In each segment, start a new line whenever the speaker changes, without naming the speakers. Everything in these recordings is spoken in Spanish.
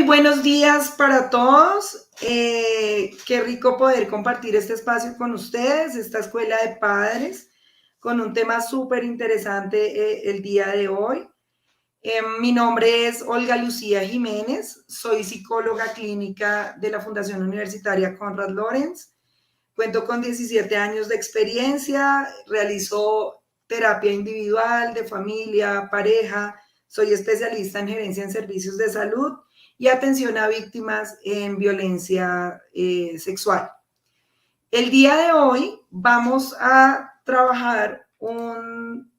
Muy buenos días para todos. Qué rico poder compartir este espacio con ustedes, esta escuela de padres, con un tema súper interesante el día de hoy. Mi nombre es Olga Lucía Jiménez, soy psicóloga clínica de la Fundación Universitaria Konrad Lorenz. Cuento con 17 años de experiencia, realizo terapia individual, de familia, pareja, soy especialista en gerencia en servicios de salud y atención a víctimas en violencia sexual. El día de hoy vamos a trabajar un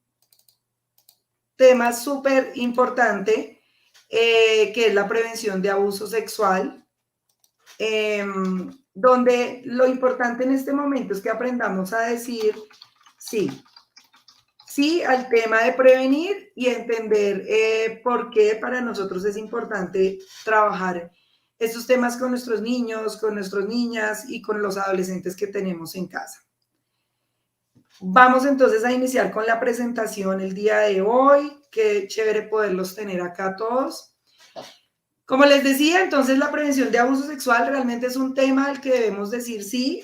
tema súper importante que es la prevención de abuso sexual, donde lo importante en este momento es que aprendamos a decir sí, sí al tema de prevenir y entender por qué para nosotros es importante trabajar estos temas con nuestros niños, con nuestras niñas y con los adolescentes que tenemos en casa. Vamos entonces a iniciar con la presentación el día de hoy. Qué chévere poderlos tener acá todos. Como les decía, entonces la prevención de abuso sexual realmente es un tema al que debemos decir sí.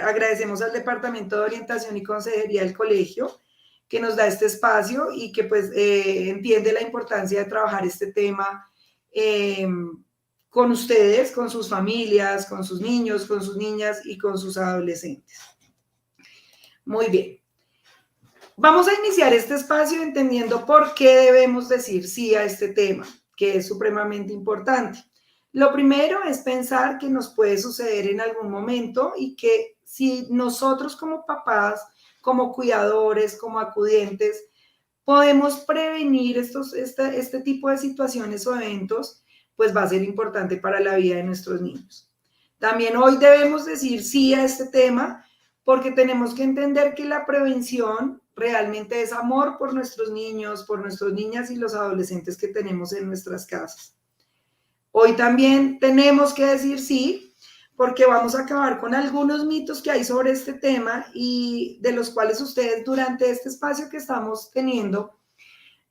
Agradecemos al Departamento de Orientación y Consejería del Colegio que nos da este espacio y que pues entiende la importancia de trabajar este tema con ustedes, con sus familias, con sus niños, con sus niñas y con sus adolescentes. Muy bien. Vamos a iniciar este espacio entendiendo por qué debemos decir sí a este tema, que es supremamente importante. Lo primero es pensar que nos puede suceder en algún momento y que si nosotros como papás, como cuidadores, como acudientes, podemos prevenir este tipo de situaciones o eventos, pues va a ser importante para la vida de nuestros niños. También hoy debemos decir sí a este tema porque tenemos que entender que la prevención realmente es amor por nuestros niños, por nuestras niñas y los adolescentes que tenemos en nuestras casas. Hoy también tenemos que decir sí, porque vamos a acabar con algunos mitos que hay sobre este tema y de los cuales ustedes durante este espacio que estamos teniendo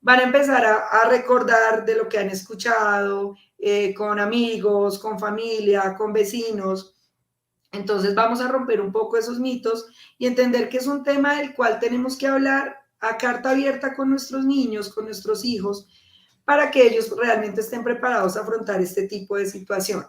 van a empezar a recordar de lo que han escuchado con amigos, con familia, con vecinos. Entonces vamos a romper un poco esos mitos y entender que es un tema del cual tenemos que hablar a carta abierta con nuestros niños, con nuestros hijos, para que ellos realmente estén preparados a afrontar este tipo de situaciones.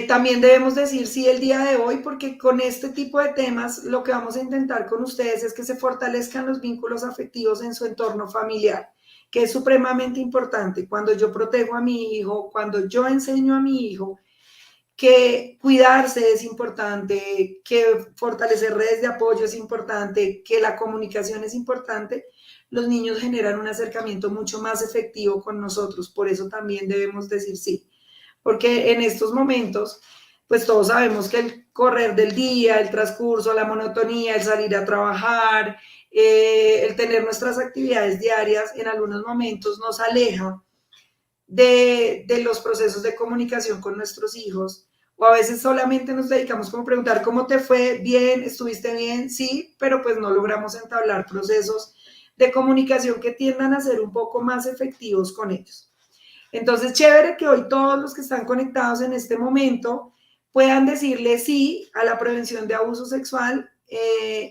También debemos decir sí el día de hoy, porque con este tipo de temas lo que vamos a intentar con ustedes es que se fortalezcan los vínculos afectivos en su entorno familiar, que es supremamente importante. Cuando yo protejo a mi hijo, cuando yo enseño a mi hijo que cuidarse es importante, que fortalecer redes de apoyo es importante, que la comunicación es importante, los niños generan un acercamiento mucho más efectivo con nosotros. Por eso también debemos decir sí. Porque en estos momentos, pues todos sabemos que el correr del día, el transcurso, la monotonía, el salir a trabajar, el tener nuestras actividades diarias, en algunos momentos nos aleja de los procesos de comunicación con nuestros hijos. O a veces solamente nos dedicamos como a preguntar cómo te fue, bien, estuviste bien, sí, pero pues no logramos entablar procesos de comunicación que tiendan a ser un poco más efectivos con ellos. Entonces, chévere que hoy todos los que están conectados en este momento puedan decirle sí a la prevención de abuso sexual,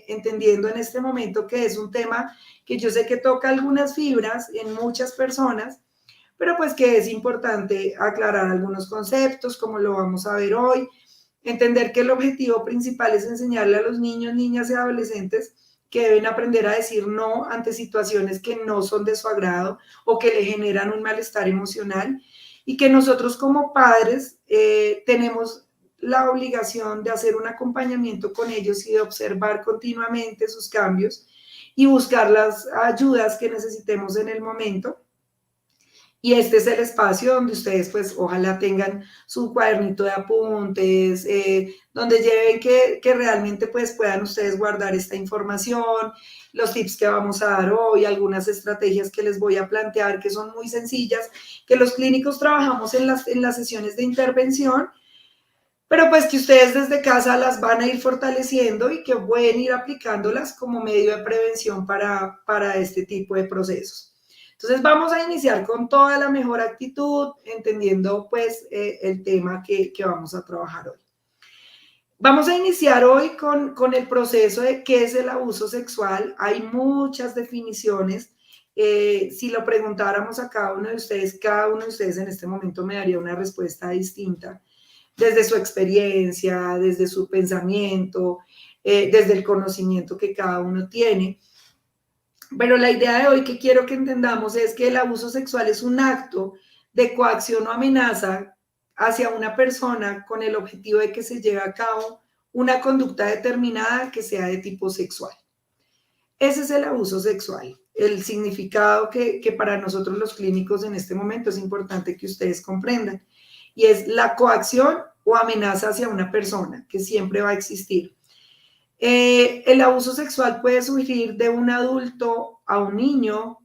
entendiendo en este momento que es un tema que yo sé que toca algunas fibras en muchas personas, pero pues que es importante aclarar algunos conceptos, como lo vamos a ver hoy, entender que el objetivo principal es enseñarle a los niños, niñas y adolescentes que deben aprender a decir no ante situaciones que no son de su agrado o que le generan un malestar emocional y que nosotros como padres tenemos la obligación de hacer un acompañamiento con ellos y de observar continuamente sus cambios y buscar las ayudas que necesitemos en el momento. Y este es el espacio donde ustedes pues ojalá tengan su cuadernito de apuntes, donde lleven que realmente pues puedan ustedes guardar esta información, los tips que vamos a dar hoy, algunas estrategias que les voy a plantear que son muy sencillas, que los clínicos trabajamos en las sesiones de intervención, pero pues que ustedes desde casa las van a ir fortaleciendo y que pueden ir aplicándolas como medio de prevención para este tipo de procesos. Entonces vamos a iniciar con toda la mejor actitud, entendiendo pues el tema que vamos a trabajar hoy. Vamos a iniciar hoy con el proceso de qué es el abuso sexual. Hay muchas definiciones. Si lo preguntáramos a cada uno de ustedes en este momento me daría una respuesta distinta, desde su experiencia, desde su pensamiento, desde el conocimiento que cada uno tiene. Pero la idea de hoy que quiero que entendamos es que el abuso sexual es un acto de coacción o amenaza hacia una persona con el objetivo de que se lleve a cabo una conducta determinada que sea de tipo sexual. Ese es el abuso sexual. El significado que para nosotros los clínicos en este momento es importante que ustedes comprendan. Y es la coacción o amenaza hacia una persona, que siempre va a existir. El abuso sexual puede surgir de un adulto a un niño,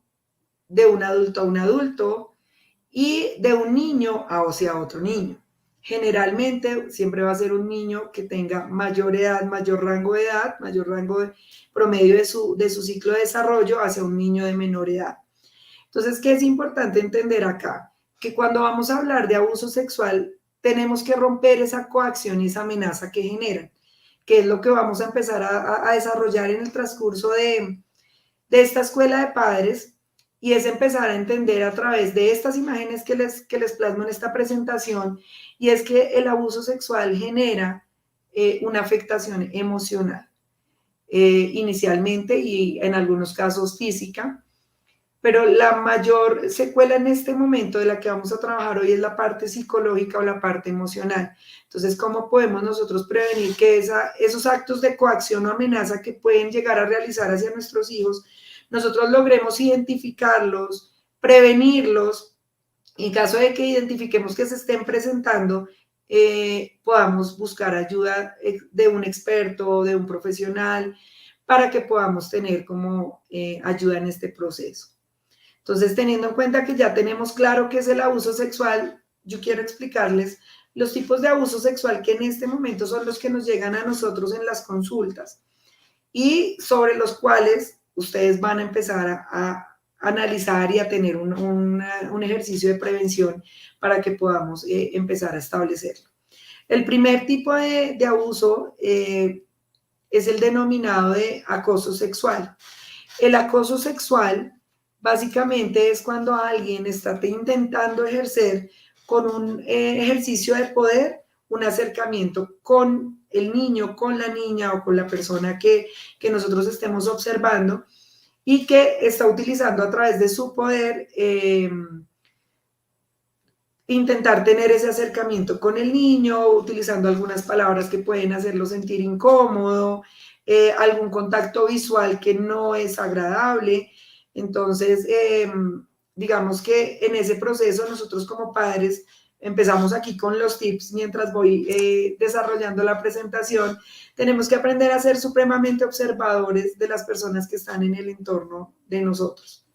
de un adulto a un adulto y de un niño hacia otro niño. Generalmente siempre va a ser un niño que tenga mayor edad, mayor rango de edad, mayor rango de promedio de su ciclo de desarrollo hacia un niño de menor edad. Entonces, ¿qué es importante entender acá? Que cuando vamos a hablar de abuso sexual, tenemos que romper esa coacción y esa amenaza que generan, que es lo que vamos a empezar a desarrollar en el transcurso de esta escuela de padres, y es empezar a entender a través de estas imágenes que les plasmo en esta presentación, y es que el abuso sexual genera una afectación emocional, inicialmente y en algunos casos física, pero la mayor secuela en este momento de la que vamos a trabajar hoy es la parte psicológica o la parte emocional. Entonces, ¿cómo podemos nosotros prevenir que esos actos de coacción o amenaza que pueden llegar a realizar hacia nuestros hijos, nosotros logremos identificarlos, prevenirlos, y en caso de que identifiquemos que se estén presentando, podamos buscar ayuda de un experto, de un profesional, para que podamos tener como ayuda en este proceso. Entonces, teniendo en cuenta que ya tenemos claro qué es el abuso sexual, yo quiero explicarles los tipos de abuso sexual que en este momento son los que nos llegan a nosotros en las consultas y sobre los cuales ustedes van a empezar a analizar y a tener un ejercicio de prevención para que podamos empezar a establecerlo. El primer tipo de abuso es el denominado de acoso sexual. El acoso sexual básicamente es cuando alguien está intentando ejercer con un ejercicio de poder un acercamiento con el niño, con la niña o con la persona que nosotros estemos observando, y que está utilizando a través de su poder intentar tener ese acercamiento con el niño, utilizando algunas palabras que pueden hacerlo sentir incómodo, algún contacto visual que no es agradable. Entonces, digamos que en ese proceso nosotros como padres empezamos aquí con los tips mientras voy desarrollando la presentación. Tenemos que aprender a ser supremamente observadores de las personas que están en el entorno de nosotros.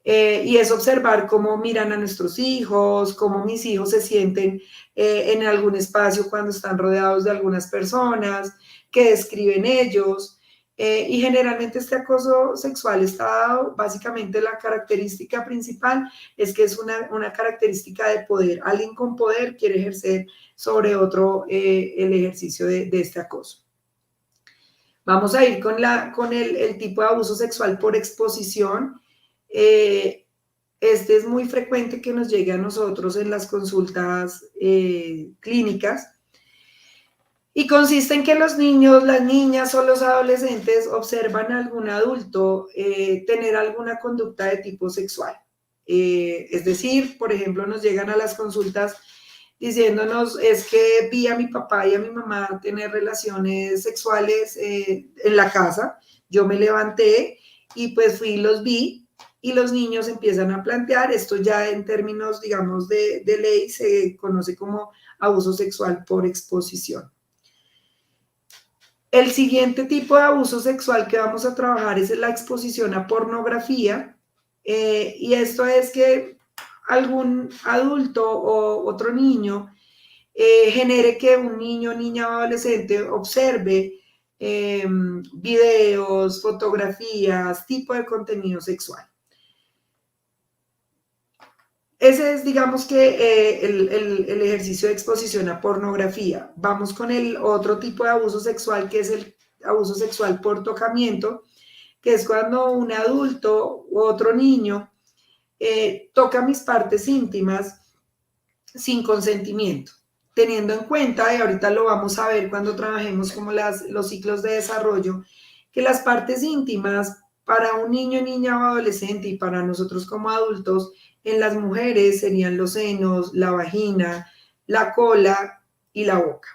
Y es observar cómo miran a nuestros hijos, cómo mis hijos se sienten en algún espacio cuando están rodeados de algunas personas, qué describen ellos. Y generalmente este acoso sexual está dado, básicamente la característica principal es que es una característica de poder. Alguien con poder quiere ejercer sobre otro el ejercicio de este acoso. Vamos a ir con el tipo de abuso sexual por exposición. Este es muy frecuente que nos llegue a nosotros en las consultas clínicas, y consiste en que los niños, las niñas o los adolescentes observan a algún adulto tener alguna conducta de tipo sexual. Es decir, por ejemplo, nos llegan a las consultas diciéndonos, es que vi a mi papá y a mi mamá tener relaciones sexuales en la casa, yo me levanté y pues fui y los vi, y los niños empiezan a plantear, esto ya en términos, digamos, de ley se conoce como abuso sexual por exposición. El siguiente tipo de abuso sexual que vamos a trabajar es la exposición a pornografía, y esto es que algún adulto o otro niño genere que un niño, niña o adolescente observe videos, fotografías, tipo de contenido sexual. ese es, digamos que, el ejercicio de exposición a pornografía. Vamos con el otro tipo de abuso sexual, que es el abuso sexual por tocamiento, que es cuando un adulto u otro niño toca mis partes íntimas sin consentimiento, teniendo en cuenta, y ahorita lo vamos a ver cuando trabajemos como los ciclos de desarrollo, que las partes íntimas para un niño, niña o adolescente y para nosotros como adultos, en las mujeres serían los senos, la vagina, la cola y la boca.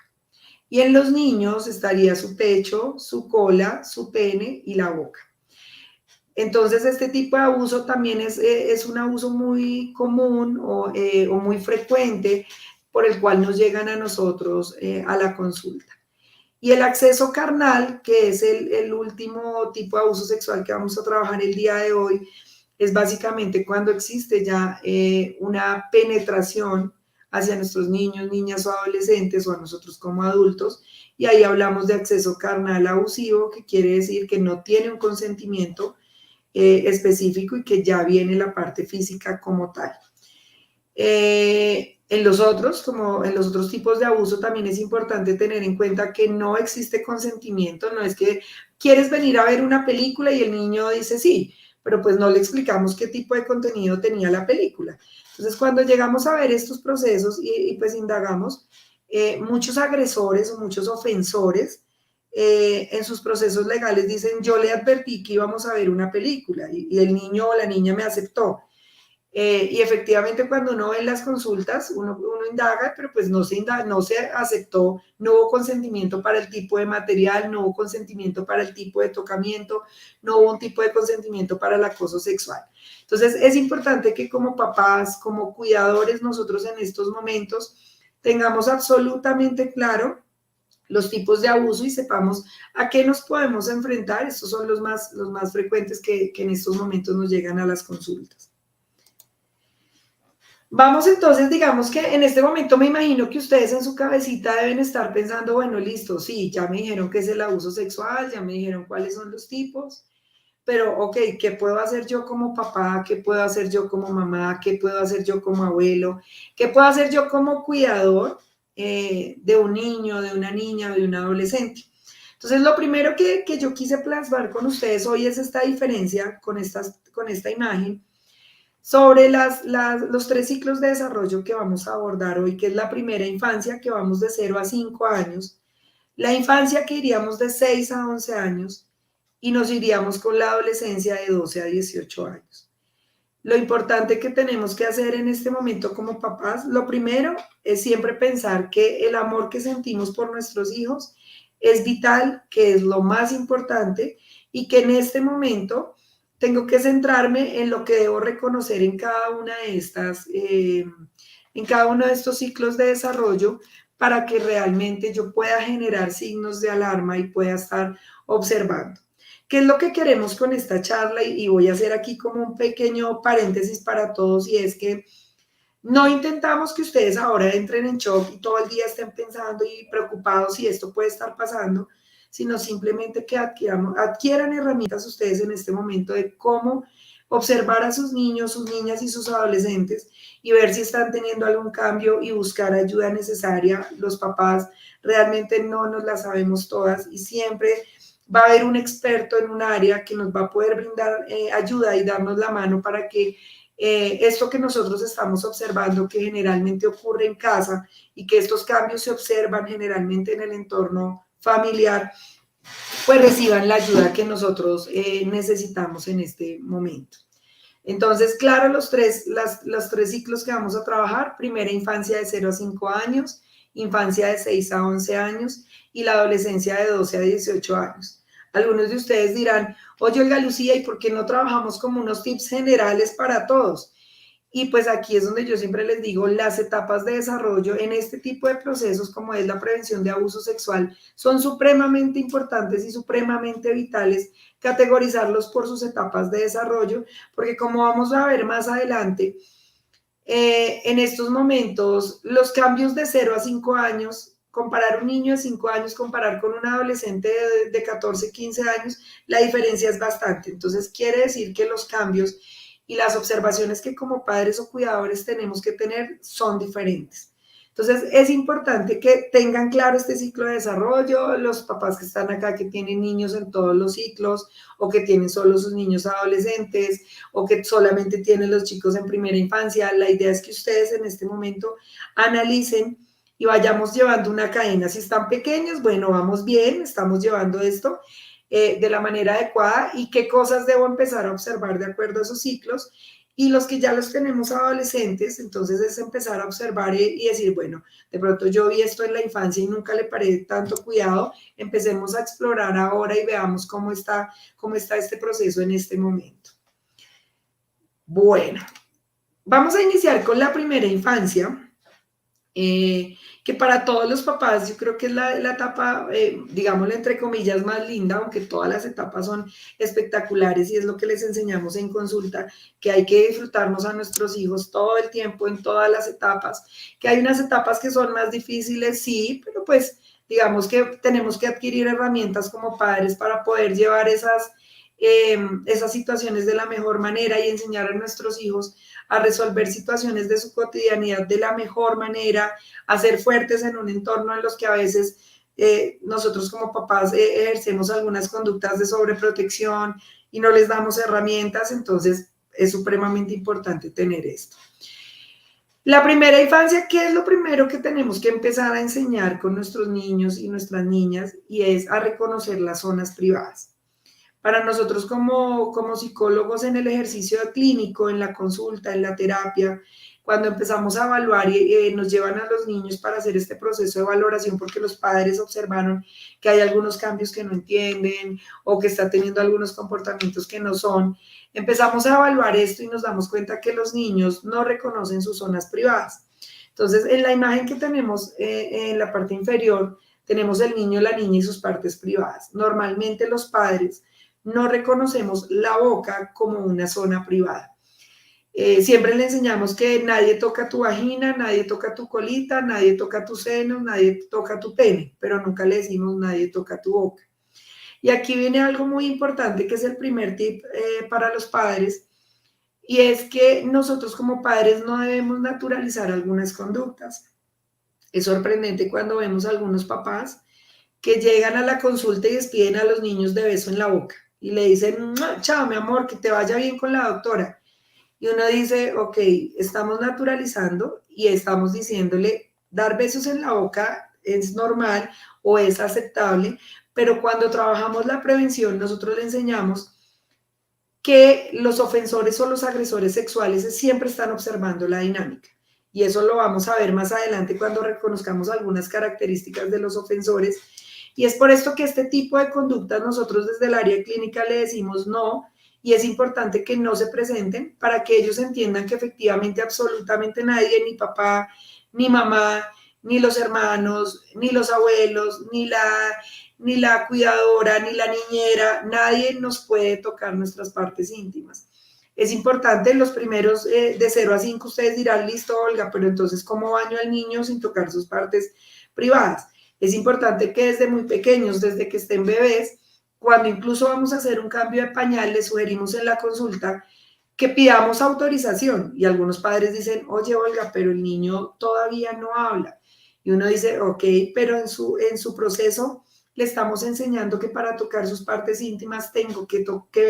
Y en los niños estaría su pecho, su cola, su pene y la boca. Entonces, este tipo de abuso también es un abuso muy común o muy frecuente por el cual nos llegan a nosotros a la consulta. Y el acceso carnal, que es el último tipo de abuso sexual que vamos a trabajar el día de hoy, es básicamente cuando existe ya una penetración hacia nuestros niños, niñas o adolescentes o a nosotros como adultos, y ahí hablamos de acceso carnal abusivo, que quiere decir que no tiene un consentimiento específico y que ya viene la parte física como tal. En los otros, como en los otros tipos de abuso, también es importante tener en cuenta que no existe consentimiento, no es que quieres venir a ver una película y el niño dice sí, pero pues no le explicamos qué tipo de contenido tenía la película. Entonces, cuando llegamos a ver estos procesos y pues indagamos, muchos agresores o muchos ofensores en sus procesos legales dicen, yo le advertí que íbamos a ver una película y el niño o la niña me aceptó. Y efectivamente cuando uno ve las consultas, uno indaga, pero pues no se aceptó, no hubo consentimiento para el tipo de material, no hubo consentimiento para el tipo de tocamiento, no hubo un tipo de consentimiento para el acoso sexual. Entonces es importante que como papás, como cuidadores, nosotros en estos momentos tengamos absolutamente claro los tipos de abuso y sepamos a qué nos podemos enfrentar. Estos son los más frecuentes que en estos momentos nos llegan a las consultas. Vamos entonces, digamos que en este momento me imagino que ustedes en su cabecita deben estar pensando, bueno, listo, sí, ya me dijeron qué es el abuso sexual, ya me dijeron cuáles son los tipos, pero ok, ¿qué puedo hacer yo como papá? ¿Qué puedo hacer yo como mamá? ¿Qué puedo hacer yo como abuelo? ¿Qué puedo hacer yo como cuidador de un niño, de una niña, de un adolescente? Entonces, lo primero que yo quise plasmar con ustedes hoy es esta diferencia con esta imagen sobre los 3 ciclos de desarrollo que vamos a abordar hoy, que es la primera infancia, que vamos de 0 a 5 años, la infancia que iríamos de 6 a 11 años y nos iríamos con la adolescencia de 12 a 18 años. Lo importante que tenemos que hacer en este momento como papás, lo primero es siempre pensar que el amor que sentimos por nuestros hijos es vital, que es lo más importante y que en este momento tengo que centrarme en lo que debo reconocer en cada una de en cada uno de estos ciclos de desarrollo para que realmente yo pueda generar signos de alarma y pueda estar observando. ¿Qué es lo que queremos con esta charla? Y voy a hacer aquí como un pequeño paréntesis para todos y es que no intentamos que ustedes ahora entren en shock y todo el día estén pensando y preocupados si esto puede estar pasando, sino simplemente que adquieran herramientas ustedes en este momento de cómo observar a sus niños, sus niñas y sus adolescentes y ver si están teniendo algún cambio y buscar ayuda necesaria. Los papás realmente no nos la sabemos todas y siempre va a haber un experto en un área que nos va a poder brindar ayuda y darnos la mano para que esto que nosotros estamos observando que generalmente ocurre en casa y que estos cambios se observan generalmente en el entorno familiar, pues reciban la ayuda que nosotros necesitamos en este momento. Entonces, claro, los 3 ciclos que vamos a trabajar, primera infancia de 0 a 5 años, infancia de 6 a 11 años y la adolescencia de 12 a 18 años. Algunos de ustedes dirán, oye, Olga Lucía, ¿y por qué no trabajamos como unos tips generales para todos? Y pues aquí es donde yo siempre les digo, las etapas de desarrollo en este tipo de procesos, como es la prevención de abuso sexual, son supremamente importantes y supremamente vitales categorizarlos por sus etapas de desarrollo, porque como vamos a ver más adelante, en estos momentos los cambios de 0 a 5 años, comparar un niño de 5 años, comparar con un adolescente de 14, 15 años, la diferencia es bastante. Entonces quiere decir que los cambios y las observaciones que como padres o cuidadores tenemos que tener son diferentes. Entonces, es importante que tengan claro este ciclo de desarrollo, los papás que están acá que tienen niños en todos los ciclos o que tienen solo sus niños adolescentes o que solamente tienen los chicos en primera infancia. La idea es que ustedes en este momento analicen y vayamos llevando una cadena. Si están pequeños, bueno, vamos bien, estamos llevando esto de la manera adecuada y qué cosas debo empezar a observar de acuerdo a esos ciclos. Y los que ya los tenemos adolescentes, entonces es empezar a observar y decir, bueno, de pronto yo vi esto en la infancia y nunca le paré tanto cuidado, empecemos a explorar ahora y veamos cómo está este proceso en este momento. Bueno, vamos a iniciar con la primera infancia. Que para todos los papás yo creo que es la etapa, digámosle entre comillas, más linda, aunque todas las etapas son espectaculares y es lo que les enseñamos en consulta, que hay que disfrutarnos a nuestros hijos todo el tiempo, en todas las etapas, que hay unas etapas que son más difíciles, sí, pero pues digamos que tenemos que adquirir herramientas como padres para poder llevar esas situaciones de la mejor manera y enseñar a nuestros hijos a resolver situaciones de su cotidianidad de la mejor manera, a ser fuertes en un entorno en los que a veces nosotros como papás ejercemos algunas conductas de sobreprotección y no les damos herramientas, entonces es supremamente importante tener esto. La primera infancia, ¿qué es lo primero que tenemos que empezar a enseñar con nuestros niños y nuestras niñas? Y es a reconocer las zonas privadas. Para nosotros como psicólogos en el ejercicio clínico, en la consulta, en la terapia, cuando empezamos a evaluar y nos llevan a los niños para hacer este proceso de valoración porque los padres observaron que hay algunos cambios que no entienden o que está teniendo algunos comportamientos que no son, empezamos a evaluar esto y nos damos cuenta que los niños no reconocen sus zonas privadas. Entonces, en la imagen que tenemos en la parte inferior, tenemos el niño, la niña y sus partes privadas. Normalmente los padres no reconocemos la boca como una zona privada. Siempre le enseñamos que nadie toca tu vagina, nadie toca tu colita, nadie toca tus senos, nadie toca tu pene, pero nunca le decimos nadie toca tu boca. Y aquí viene algo muy importante que es el primer tip para los padres, y es que nosotros como padres no debemos naturalizar algunas conductas. Es sorprendente cuando vemos a algunos papás que llegan a la consulta y despiden a los niños de beso en la boca y le dicen, chao, mi amor, que te vaya bien con la doctora. Y uno dice, ok, estamos naturalizando y estamos diciéndole, dar besos en la boca es normal o es aceptable, pero cuando trabajamos la prevención, nosotros le enseñamos que los ofensores o los agresores sexuales siempre están observando la dinámica. Y eso lo vamos a ver más adelante cuando reconozcamos algunas características de los ofensores. Y es por esto que este tipo de conductas nosotros desde el área clínica le decimos no, y es importante que no se presenten para que ellos entiendan que efectivamente absolutamente nadie, ni papá, ni mamá, ni los hermanos, ni los abuelos, ni la cuidadora, ni la niñera, nadie nos puede tocar nuestras partes íntimas. Es importante en los primeros de 0 a 5 ustedes dirán, listo, Olga, pero entonces, ¿cómo baño al niño sin tocar sus partes privadas? Es importante que desde muy pequeños, desde que estén bebés, cuando incluso vamos a hacer un cambio de pañal, les sugerimos en la consulta que pidamos autorización. Y algunos padres dicen, oye, Olga, pero el niño todavía no habla. Y uno dice, ok, pero en su proceso le estamos enseñando que para tocar sus partes íntimas tengo que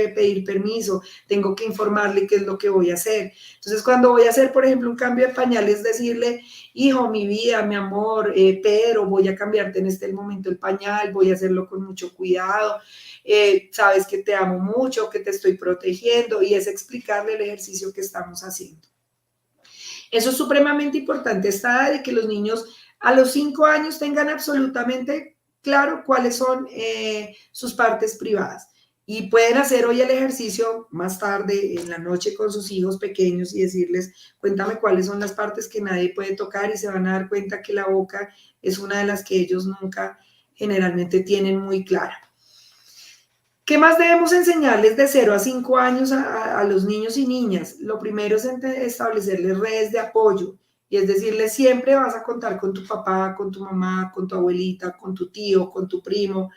pedir permiso, tengo que informarle qué es lo que voy a hacer. Entonces, cuando voy a hacer, por ejemplo, un cambio de pañal, es decirle, hijo, mi vida, mi amor, Pedro, voy a cambiarte en este momento el pañal, voy a hacerlo con mucho cuidado, sabes que te amo mucho, que te estoy protegiendo, y es explicarle el ejercicio que estamos haciendo. Eso es supremamente importante, esta edad de que los niños a los 5 años tengan absolutamente claro cuáles son sus partes privadas. Y pueden hacer hoy el ejercicio más tarde, en la noche, con sus hijos pequeños y decirles, cuéntame cuáles son las partes que nadie puede tocar, y se van a dar cuenta que la boca es una de las que ellos nunca generalmente tienen muy clara. ¿Qué más debemos enseñarles de 0 a 5 años a los niños y niñas? Lo primero es establecerles redes de apoyo, y es decirles, siempre vas a contar con tu papá, con tu mamá, con tu abuelita, con tu tío, con tu primo,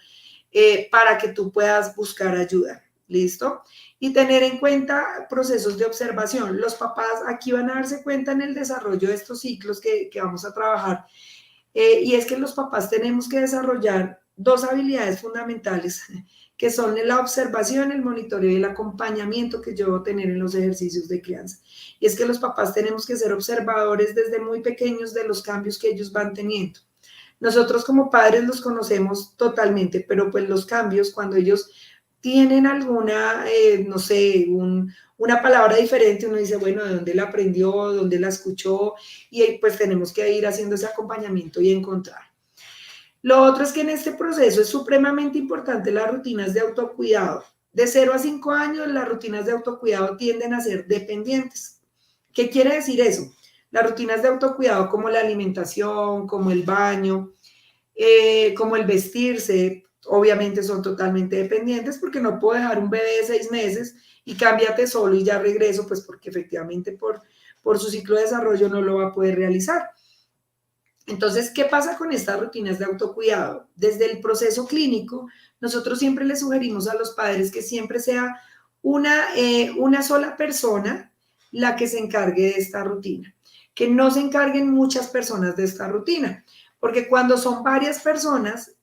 para que tú puedas buscar ayuda. ¿listo? Y tener en cuenta procesos de observación. Los papás aquí van a darse cuenta en el desarrollo de estos ciclos que vamos a trabajar. Y es que los papás tenemos que desarrollar dos habilidades fundamentales, que son la observación, el monitoreo y el acompañamiento que yo debo tener en los ejercicios de crianza. Y es que los papás tenemos que ser observadores desde muy pequeños de los cambios que ellos van teniendo. Nosotros como padres los conocemos totalmente, pero pues los cambios, cuando ellos tienen alguna, no sé, una palabra diferente, uno dice, bueno, ¿de dónde la aprendió? ¿Dónde la escuchó? Y pues tenemos que ir haciendo ese acompañamiento y encontrar. Lo otro es que en este proceso es supremamente importante las rutinas de autocuidado. De 0 a 5 años, las rutinas de autocuidado tienden a ser dependientes. ¿Qué quiere decir eso? Las rutinas de autocuidado como la alimentación, como el baño, como el vestirse, obviamente son totalmente dependientes porque no puedo dejar un bebé de 6 meses y cámbiate solo y ya regreso, pues porque efectivamente por su ciclo de desarrollo no lo va a poder realizar. Entonces, ¿qué pasa con estas rutinas de autocuidado? Desde el proceso clínico, nosotros siempre les sugerimos a los padres que siempre sea una sola persona la que se encargue de esta rutina, que no se encarguen muchas personas de esta rutina, porque cuando son varias personas,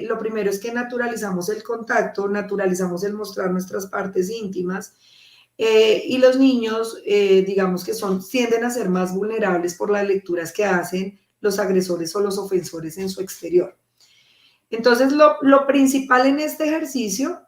lo primero es que naturalizamos el contacto, naturalizamos el mostrar nuestras partes íntimas, y los niños, digamos que tienden a ser más vulnerables por las lecturas que hacen los agresores o los ofensores en su exterior. Entonces, lo principal en este ejercicio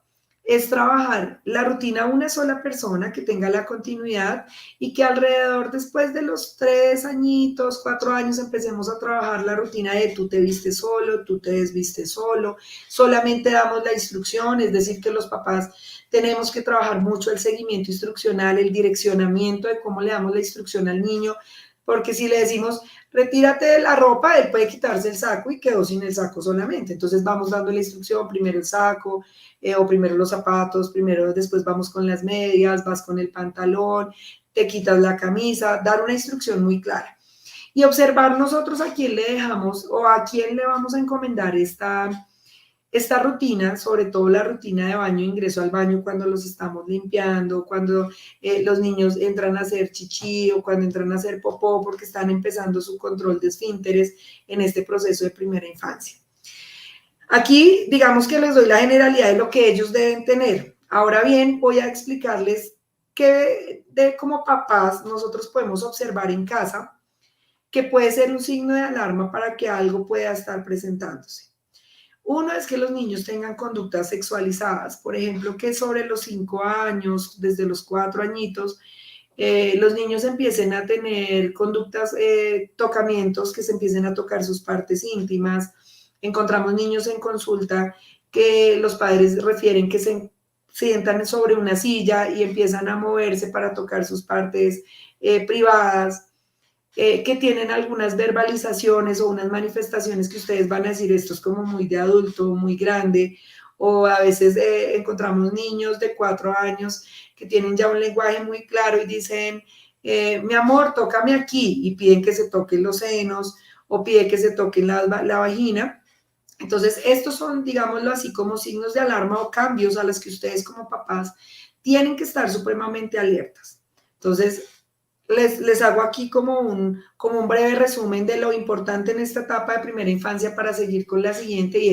es trabajar la rutina a una sola persona que tenga la continuidad y que alrededor después de los 3 añitos, 4 años, empecemos a trabajar la rutina de tú te vistes solo, tú te desvistes solo, solamente damos la instrucción, es decir, que los papás tenemos que trabajar mucho el seguimiento instruccional, el direccionamiento de cómo le damos la instrucción al niño, porque si le decimos, retírate de la ropa, él puede quitarse el saco y quedó sin el saco solamente. Entonces vamos dando la instrucción, primero el saco, o primero los zapatos, después vamos con las medias, vas con el pantalón, te quitas la camisa, dar una instrucción muy clara. Y observar nosotros a quién le dejamos o a quién le vamos a encomendar esta rutina, sobre todo la rutina de baño, ingreso al baño cuando los estamos limpiando, cuando los niños entran a hacer chichi o cuando entran a hacer popó porque están empezando su control de esfínteres en este proceso de primera infancia. Aquí, digamos que les doy la generalidad de lo que ellos deben tener. Ahora bien, voy a explicarles qué como papás nosotros podemos observar en casa que puede ser un signo de alarma para que algo pueda estar presentándose. Uno es que los niños tengan conductas sexualizadas, por ejemplo, que sobre los 5 años, desde los 4 añitos, los niños empiecen a tener conductas, tocamientos, que se empiecen a tocar sus partes íntimas. Encontramos niños en consulta que los padres refieren que se sientan sobre una silla y empiezan a moverse para tocar sus partes privadas. Que tienen algunas verbalizaciones o unas manifestaciones que ustedes van a decir, esto es como muy de adulto, muy grande, o a veces encontramos niños de 4 años que tienen ya un lenguaje muy claro y dicen, mi amor, tócame aquí, y piden que se toquen los senos o piden que se toquen la vagina. Entonces, estos son, digámoslo así, como signos de alarma o cambios a los que ustedes como papás tienen que estar supremamente alertas. Entonces, les hago aquí como un breve resumen de lo importante en esta etapa de primera infancia para seguir con la siguiente, y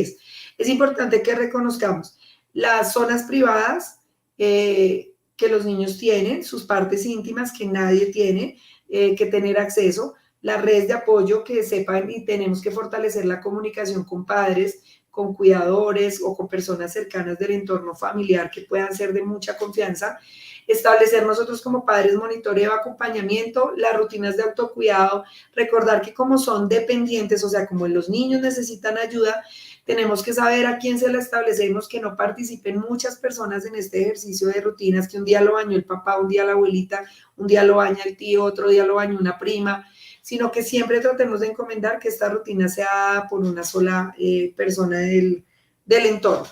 es importante que reconozcamos las zonas privadas que los niños tienen, sus partes íntimas que nadie tiene que tener acceso, las redes de apoyo que sepan y tenemos que fortalecer la comunicación con padres, con cuidadores o con personas cercanas del entorno familiar que puedan ser de mucha confianza. Establecer nosotros como padres monitoreo, acompañamiento, las rutinas de autocuidado, recordar que como son dependientes, o sea, como los niños necesitan ayuda, tenemos que saber a quién se la establecemos, que no participen muchas personas en este ejercicio de rutinas, que un día lo bañó el papá, un día la abuelita, un día lo baña el tío, otro día lo bañó una prima, sino que siempre tratemos de encomendar que esta rutina sea por una sola persona del entorno.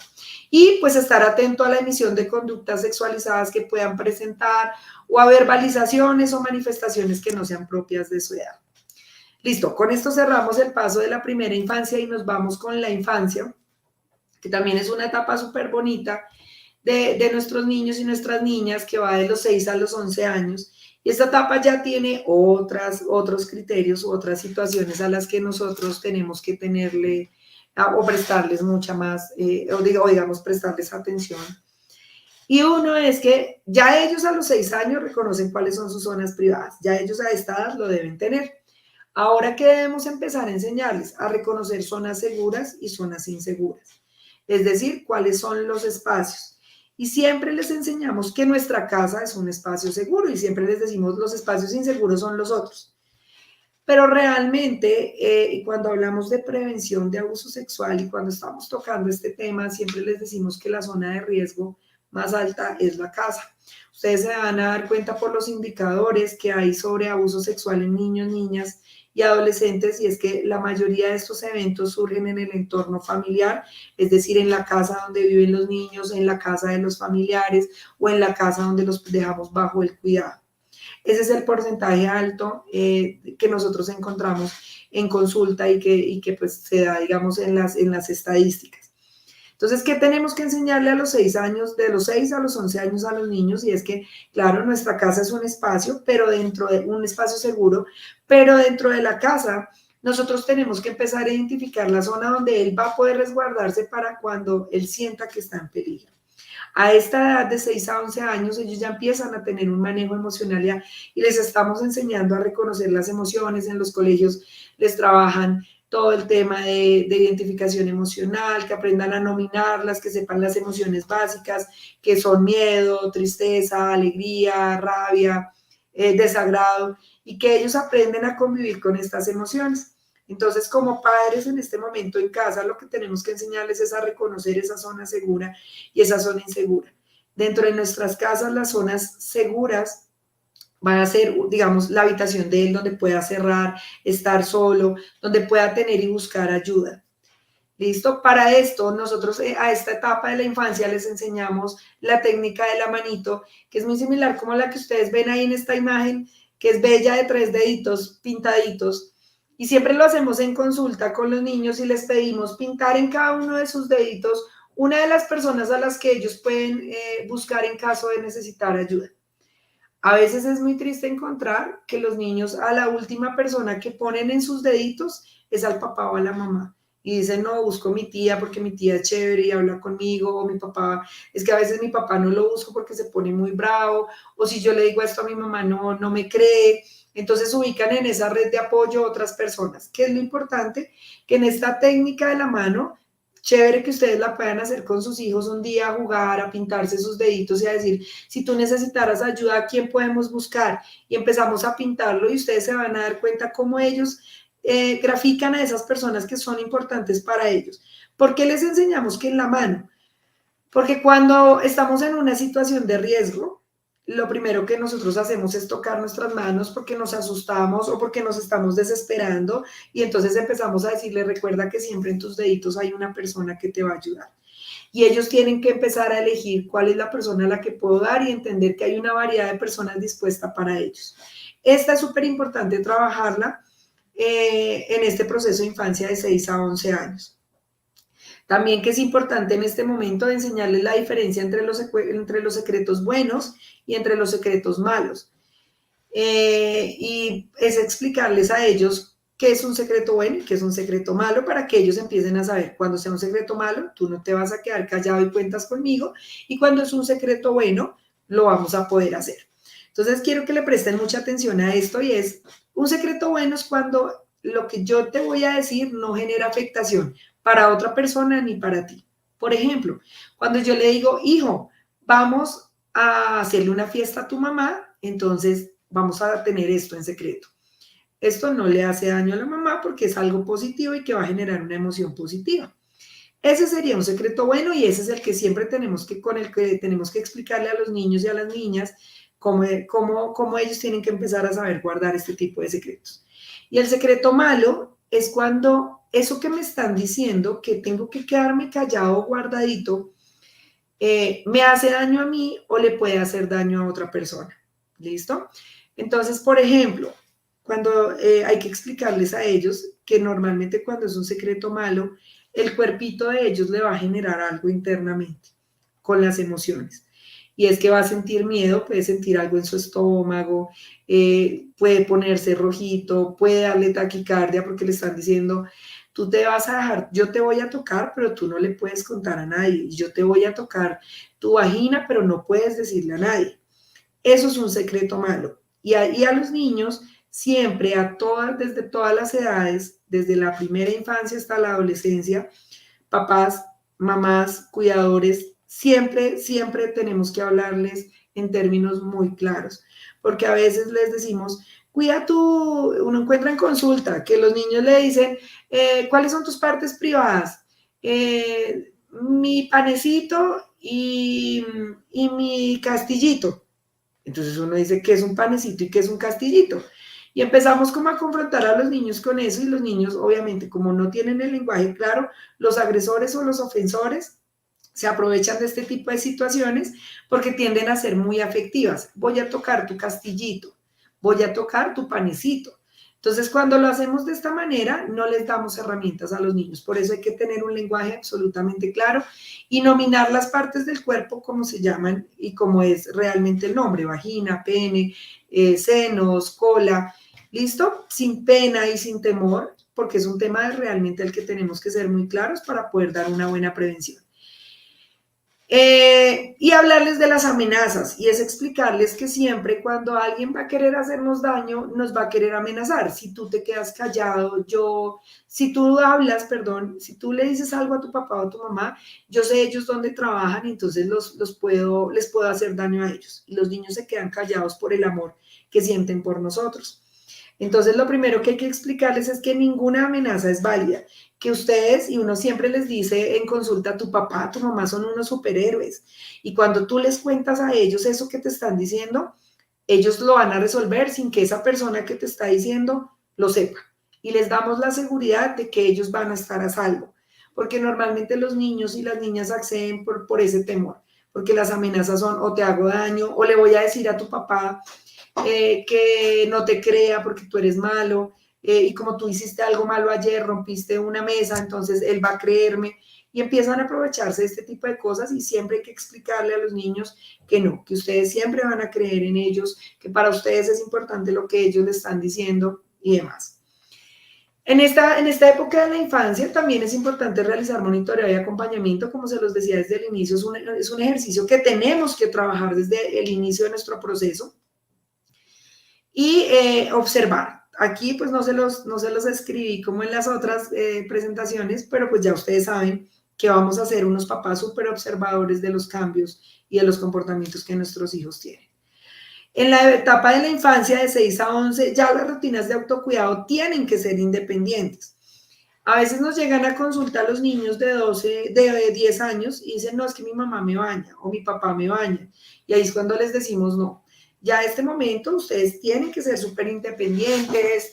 Y pues estar atento a la emisión de conductas sexualizadas que puedan presentar o a verbalizaciones o manifestaciones que no sean propias de su edad. Listo, con esto cerramos el paso de la primera infancia y nos vamos con la infancia, que también es una etapa súper bonita, de nuestros niños y nuestras niñas, que va de los 6 a los 11 años. Y esta etapa ya tiene otros criterios, otras situaciones a las que nosotros tenemos que tenerle o prestarles mucha más, o digamos, prestarles atención. Y uno es que ya ellos a los 6 años reconocen cuáles son sus zonas privadas, ya ellos a esta edad lo deben tener. Ahora que debemos empezar a enseñarles a reconocer zonas seguras y zonas inseguras, es decir, cuáles son los espacios. Y siempre les enseñamos que nuestra casa es un espacio seguro y siempre les decimos los espacios inseguros son los otros. Pero realmente, cuando hablamos de prevención de abuso sexual y cuando estamos tocando este tema, siempre les decimos que la zona de riesgo más alta es la casa. Ustedes se van a dar cuenta por los indicadores que hay sobre abuso sexual en niños, niñas y adolescentes, y es que la mayoría de estos eventos surgen en el entorno familiar, es decir, en la casa donde viven los niños, en la casa de los familiares o en la casa donde los dejamos bajo el cuidado. Ese es el porcentaje alto que nosotros encontramos en consulta y que pues se da, digamos, en las estadísticas. Entonces, ¿qué tenemos que enseñarle a los 6 años, de los 6 a los 11 años a los niños? Y es que, claro, nuestra casa es un espacio, pero dentro de un espacio seguro, pero dentro de la casa nosotros tenemos que empezar a identificar la zona donde él va a poder resguardarse para cuando él sienta que está en peligro. A esta edad de 6 a 11 años, ellos ya empiezan a tener un manejo emocional y les estamos enseñando a reconocer las emociones. En los colegios les trabajan todo el tema de identificación emocional, que aprendan a nominarlas, que sepan las emociones básicas, que son miedo, tristeza, alegría, rabia, desagrado, y que ellos aprenden a convivir con estas emociones. Entonces, como padres en este momento en casa, lo que tenemos que enseñarles es a reconocer esa zona segura y esa zona insegura. Dentro de nuestras casas, las zonas seguras van a ser, digamos, la habitación de él donde pueda cerrar, estar solo, donde pueda tener y buscar ayuda. ¿Listo? Para esto, nosotros a esta etapa de la infancia les enseñamos la técnica de la manito, que es muy similar como la que ustedes ven ahí en esta imagen, que es bella de 3 deditos pintaditos. Y siempre lo hacemos en consulta con los niños y les pedimos pintar en cada uno de sus deditos una de las personas a las que ellos pueden buscar en caso de necesitar ayuda. A veces es muy triste encontrar que los niños a la última persona que ponen en sus deditos es al papá o a la mamá. Y dicen, no, busco a mi tía porque mi tía es chévere y habla conmigo, o mi papá, es que a veces mi papá no lo busco porque se pone muy bravo, o si yo le digo esto a mi mamá no me cree. Entonces ubican en esa red de apoyo otras personas. ¿Qué es lo importante? Que en esta técnica de la mano, chévere que ustedes la puedan hacer con sus hijos un día, a jugar, a pintarse sus deditos y a decir, si tú necesitaras ayuda, ¿a quién podemos buscar? Y empezamos a pintarlo y ustedes se van a dar cuenta cómo ellos grafican a esas personas que son importantes para ellos. ¿Por qué les enseñamos que en la mano? Porque cuando estamos en una situación de riesgo, lo primero que nosotros hacemos es tocar nuestras manos porque nos asustamos o porque nos estamos desesperando y entonces empezamos a decirle, recuerda que siempre en tus deditos hay una persona que te va a ayudar. Y ellos tienen que empezar a elegir cuál es la persona a la que puedo dar y entender que hay una variedad de personas dispuestas para ellos. Esta es súper importante trabajarla en este proceso de infancia de 6 a 11 años. También que es importante en este momento enseñarles la diferencia entre los secretos buenos y entre los secretos malos. Y es explicarles a ellos qué es un secreto bueno y qué es un secreto malo para que ellos empiecen a saber cuando sea un secreto malo, tú no te vas a quedar callado y cuentas conmigo, y cuando es un secreto bueno, lo vamos a poder hacer. Entonces quiero que le presten mucha atención a esto y es, un secreto bueno es cuando lo que yo te voy a decir no genera afectación para otra persona ni para ti. Por ejemplo, cuando yo le digo, hijo, vamos a hacerle una fiesta a tu mamá, entonces vamos a tener esto en secreto. Esto no le hace daño a la mamá porque es algo positivo y que va a generar una emoción positiva. Ese sería un secreto bueno y ese es el que siempre tenemos que, con el que tenemos que explicarle a los niños y a las niñas cómo ellos tienen que empezar a saber guardar este tipo de secretos. Y el secreto malo es cuando eso que me están diciendo, que tengo que quedarme callado o guardadito, me hace daño a mí o le puede hacer daño a otra persona. ¿Listo? Entonces, por ejemplo, cuando hay que explicarles a ellos que normalmente cuando es un secreto malo, el cuerpito de ellos le va a generar algo internamente. con las emociones. Y es que va a sentir miedo, puede sentir algo en su estómago, puede ponerse rojito, puede darle taquicardia porque le están diciendo, tú te vas a dejar, yo te voy a tocar, pero tú no le puedes contar a nadie. Yo te voy a tocar tu vagina, pero no puedes decirle a nadie. Eso es un secreto malo. Y a los niños, siempre, desde todas las edades, desde la primera infancia hasta la adolescencia, papás, mamás, cuidadores, siempre, siempre tenemos que hablarles en términos muy claros, porque a veces les decimos, cuida tú, uno encuentra en consulta que los niños le dicen, ¿cuáles son tus partes privadas? Mi panecito y mi castillito. Entonces uno dice, ¿qué es un panecito y qué es un castillito? Y empezamos como a confrontar a los niños con eso y los niños, obviamente, como no tienen el lenguaje claro, los agresores o los ofensores se aprovechan de este tipo de situaciones porque tienden a ser muy afectivas. Voy a tocar tu castillito, voy a tocar tu panecito. Entonces, cuando lo hacemos de esta manera, no les damos herramientas a los niños. Por eso hay que tener un lenguaje absolutamente claro y nominar las partes del cuerpo como se llaman y como es realmente el nombre, vagina, pene, senos, cola. ¿Listo? Sin pena y sin temor, porque es un tema realmente al que tenemos que ser muy claros para poder dar una buena prevención. Y hablarles de las amenazas, y es explicarles que siempre cuando alguien va a querer hacernos daño, nos va a querer amenazar. Si tú te quedas callado, si tú hablas, perdón, si tú le dices algo a tu papá o a tu mamá, yo sé ellos dónde trabajan, entonces les puedo hacer daño a ellos. Y los niños se quedan callados por el amor que sienten por nosotros. Entonces, lo primero que hay que explicarles es que ninguna amenaza es válida, que ustedes, y uno siempre les dice en consulta, tu papá, tu mamá son unos superhéroes, y cuando tú les cuentas a ellos eso que te están diciendo, ellos lo van a resolver sin que esa persona que te está diciendo lo sepa. Y les damos la seguridad de que ellos van a estar a salvo, porque normalmente los niños y las niñas acceden por ese temor, porque las amenazas son o te hago daño, o le voy a decir a tu papá que no te crea porque tú eres malo, y como tú hiciste algo malo ayer, rompiste una mesa, entonces él va a creerme, y empiezan a aprovecharse de este tipo de cosas y siempre hay que explicarle a los niños que no, que ustedes siempre van a creer en ellos, que para ustedes es importante lo que ellos le están diciendo y demás. En esta época de la infancia también es importante realizar monitoreo y acompañamiento, como se los decía desde el inicio, es un ejercicio que tenemos que trabajar desde el inicio de nuestro proceso y observar. Aquí pues no se los escribí como en las otras presentaciones, pero pues ya ustedes saben que vamos a ser unos papás súper observadores de los cambios y de los comportamientos que nuestros hijos tienen. En la etapa de la infancia de 6 a 11, ya las rutinas de autocuidado tienen que ser independientes. A veces nos llegan a consultar los niños de 10 años y dicen, no, es que mi mamá me baña o mi papá me baña. Y ahí es cuando les decimos, no, ya a este momento ustedes tienen que ser súper independientes,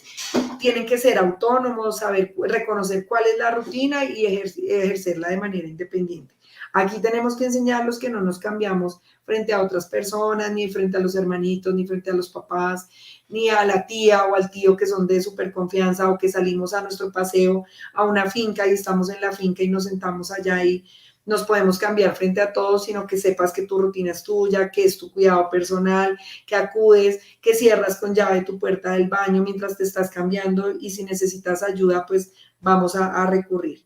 tienen que ser autónomos, saber reconocer cuál es la rutina y ejercerla de manera independiente. Aquí tenemos que enseñarlos que no nos cambiamos frente a otras personas, ni frente a los hermanitos, ni frente a los papás, ni a la tía o al tío que son de súper confianza o que salimos a nuestro paseo a una finca y estamos en la finca y nos sentamos allá y nos podemos cambiar frente a todos, sino que sepas que tu rutina es tuya, que es tu cuidado personal, que acudes, que cierras con llave tu puerta del baño mientras te estás cambiando y si necesitas ayuda, pues vamos a recurrir.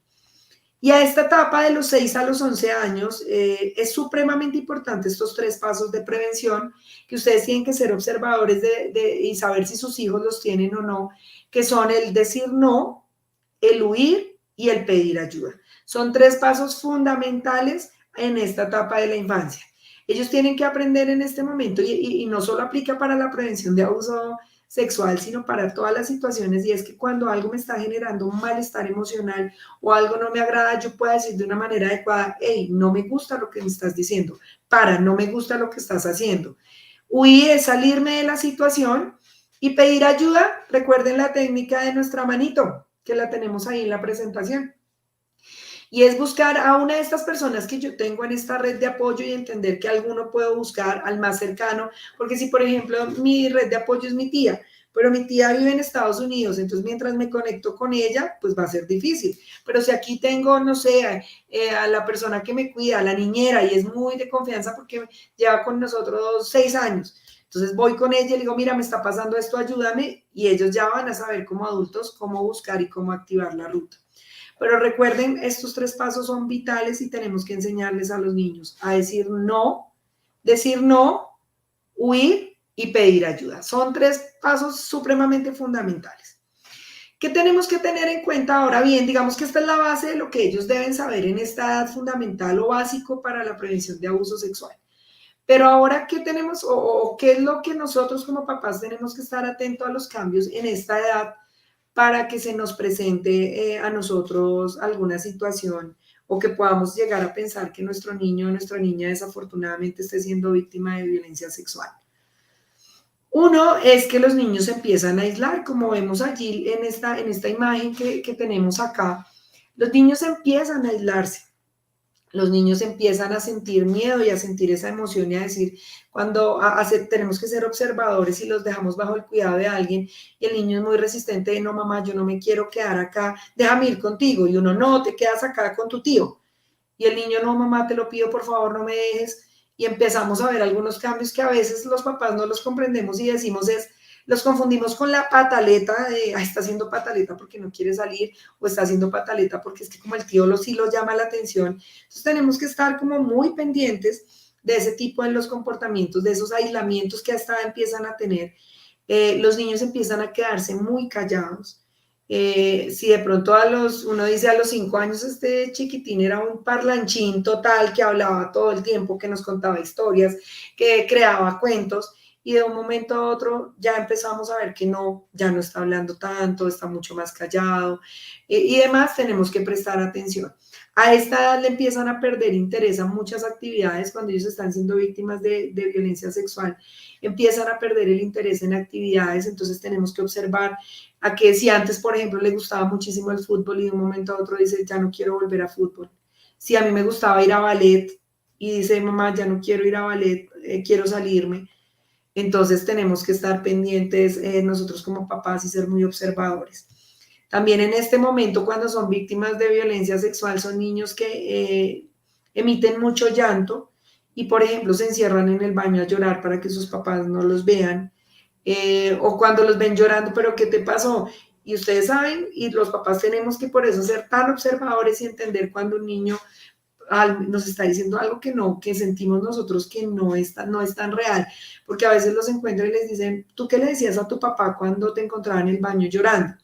Y a esta etapa de los 6 a los 11 años es supremamente importante estos 3 pasos de prevención que ustedes tienen que ser observadores y saber si sus hijos los tienen o no, que son el decir no, el huir y el pedir ayuda. Son 3 pasos fundamentales en esta etapa de la infancia. Ellos tienen que aprender en este momento y no solo aplica para la prevención de abuso sexual, sino para todas las situaciones, y es que cuando algo me está generando un malestar emocional o algo no me agrada, yo puedo decir de una manera adecuada, hey, no me gusta lo que me estás diciendo, no me gusta lo que estás haciendo. Huir es salirme de la situación y pedir ayuda. Recuerden la técnica de nuestra manito, que la tenemos ahí en la presentación. Y es buscar a una de estas personas que yo tengo en esta red de apoyo y entender que alguno puedo buscar al más cercano, porque si por ejemplo mi red de apoyo es mi tía, pero mi tía vive en Estados Unidos, entonces mientras me conecto con ella, pues va a ser difícil. Pero si aquí tengo, no sé, a la persona que me cuida, a la niñera, y es muy de confianza porque lleva con nosotros 6 años, entonces voy con ella y le digo, mira, me está pasando esto, ayúdame, y ellos ya van a saber como adultos cómo buscar y cómo activar la ruta. Pero recuerden, estos 3 pasos son vitales y tenemos que enseñarles a los niños a decir no, huir y pedir ayuda. Son 3 pasos supremamente fundamentales. ¿Qué tenemos que tener en cuenta? Ahora bien, digamos que esta es la base de lo que ellos deben saber en esta edad fundamental o básico para la prevención de abuso sexual. Pero ahora, ¿qué tenemos o qué es lo que nosotros como papás tenemos que estar atentos a los cambios en esta edad para que se nos presente a nosotros alguna situación o que podamos llegar a pensar que nuestro niño o nuestra niña desafortunadamente esté siendo víctima de violencia sexual? Uno es que los niños se empiezan a aislar, como vemos allí en esta imagen que tenemos acá. Los niños empiezan a aislarse. Los niños empiezan a sentir miedo y a sentir esa emoción y a decir, tenemos que ser observadores y los dejamos bajo el cuidado de alguien y el niño es muy resistente de, no mamá, yo no me quiero quedar acá, déjame ir contigo. Y uno, no, te quedas acá con tu tío. Y el niño, no mamá, te lo pido, por favor, no me dejes. Y empezamos a ver algunos cambios que a veces los papás no los comprendemos y decimos los confundimos con la pataleta de, está haciendo pataleta porque no quiere salir, o está haciendo pataleta porque es que como el tío sí lo llama la atención. Entonces tenemos que estar como muy pendientes de ese tipo de los comportamientos, de esos aislamientos que hasta empiezan a tener. Los niños empiezan a quedarse muy callados. Si de pronto uno dice a los 5 años este chiquitín era un parlanchín total que hablaba todo el tiempo, que nos contaba historias, que creaba cuentos, y de un momento a otro ya empezamos a ver que no, ya no está hablando tanto, está mucho más callado, y demás, tenemos que prestar atención. A esta edad le empiezan a perder interés a muchas actividades cuando ellos están siendo víctimas de violencia sexual, empiezan a perder el interés en actividades, entonces tenemos que observar a que si antes, por ejemplo, le gustaba muchísimo el fútbol y de un momento a otro dice, ya no quiero volver a fútbol. Si a mí me gustaba ir a ballet y dice, mamá, ya no quiero ir a ballet, quiero salirme. Entonces tenemos que estar pendientes nosotros como papás y ser muy observadores. También en este momento, cuando son víctimas de violencia sexual, son niños que emiten mucho llanto y, por ejemplo, se encierran en el baño a llorar para que sus papás no los vean. O cuando los ven llorando, pero ¿qué te pasó? Y ustedes saben, y los papás tenemos que por eso ser tan observadores y entender cuando un niño nos está diciendo algo que no, que sentimos nosotros que no es tan real, porque a veces los encuentro y les dicen, ¿tú qué le decías a tu papá cuando te encontraba en el baño llorando?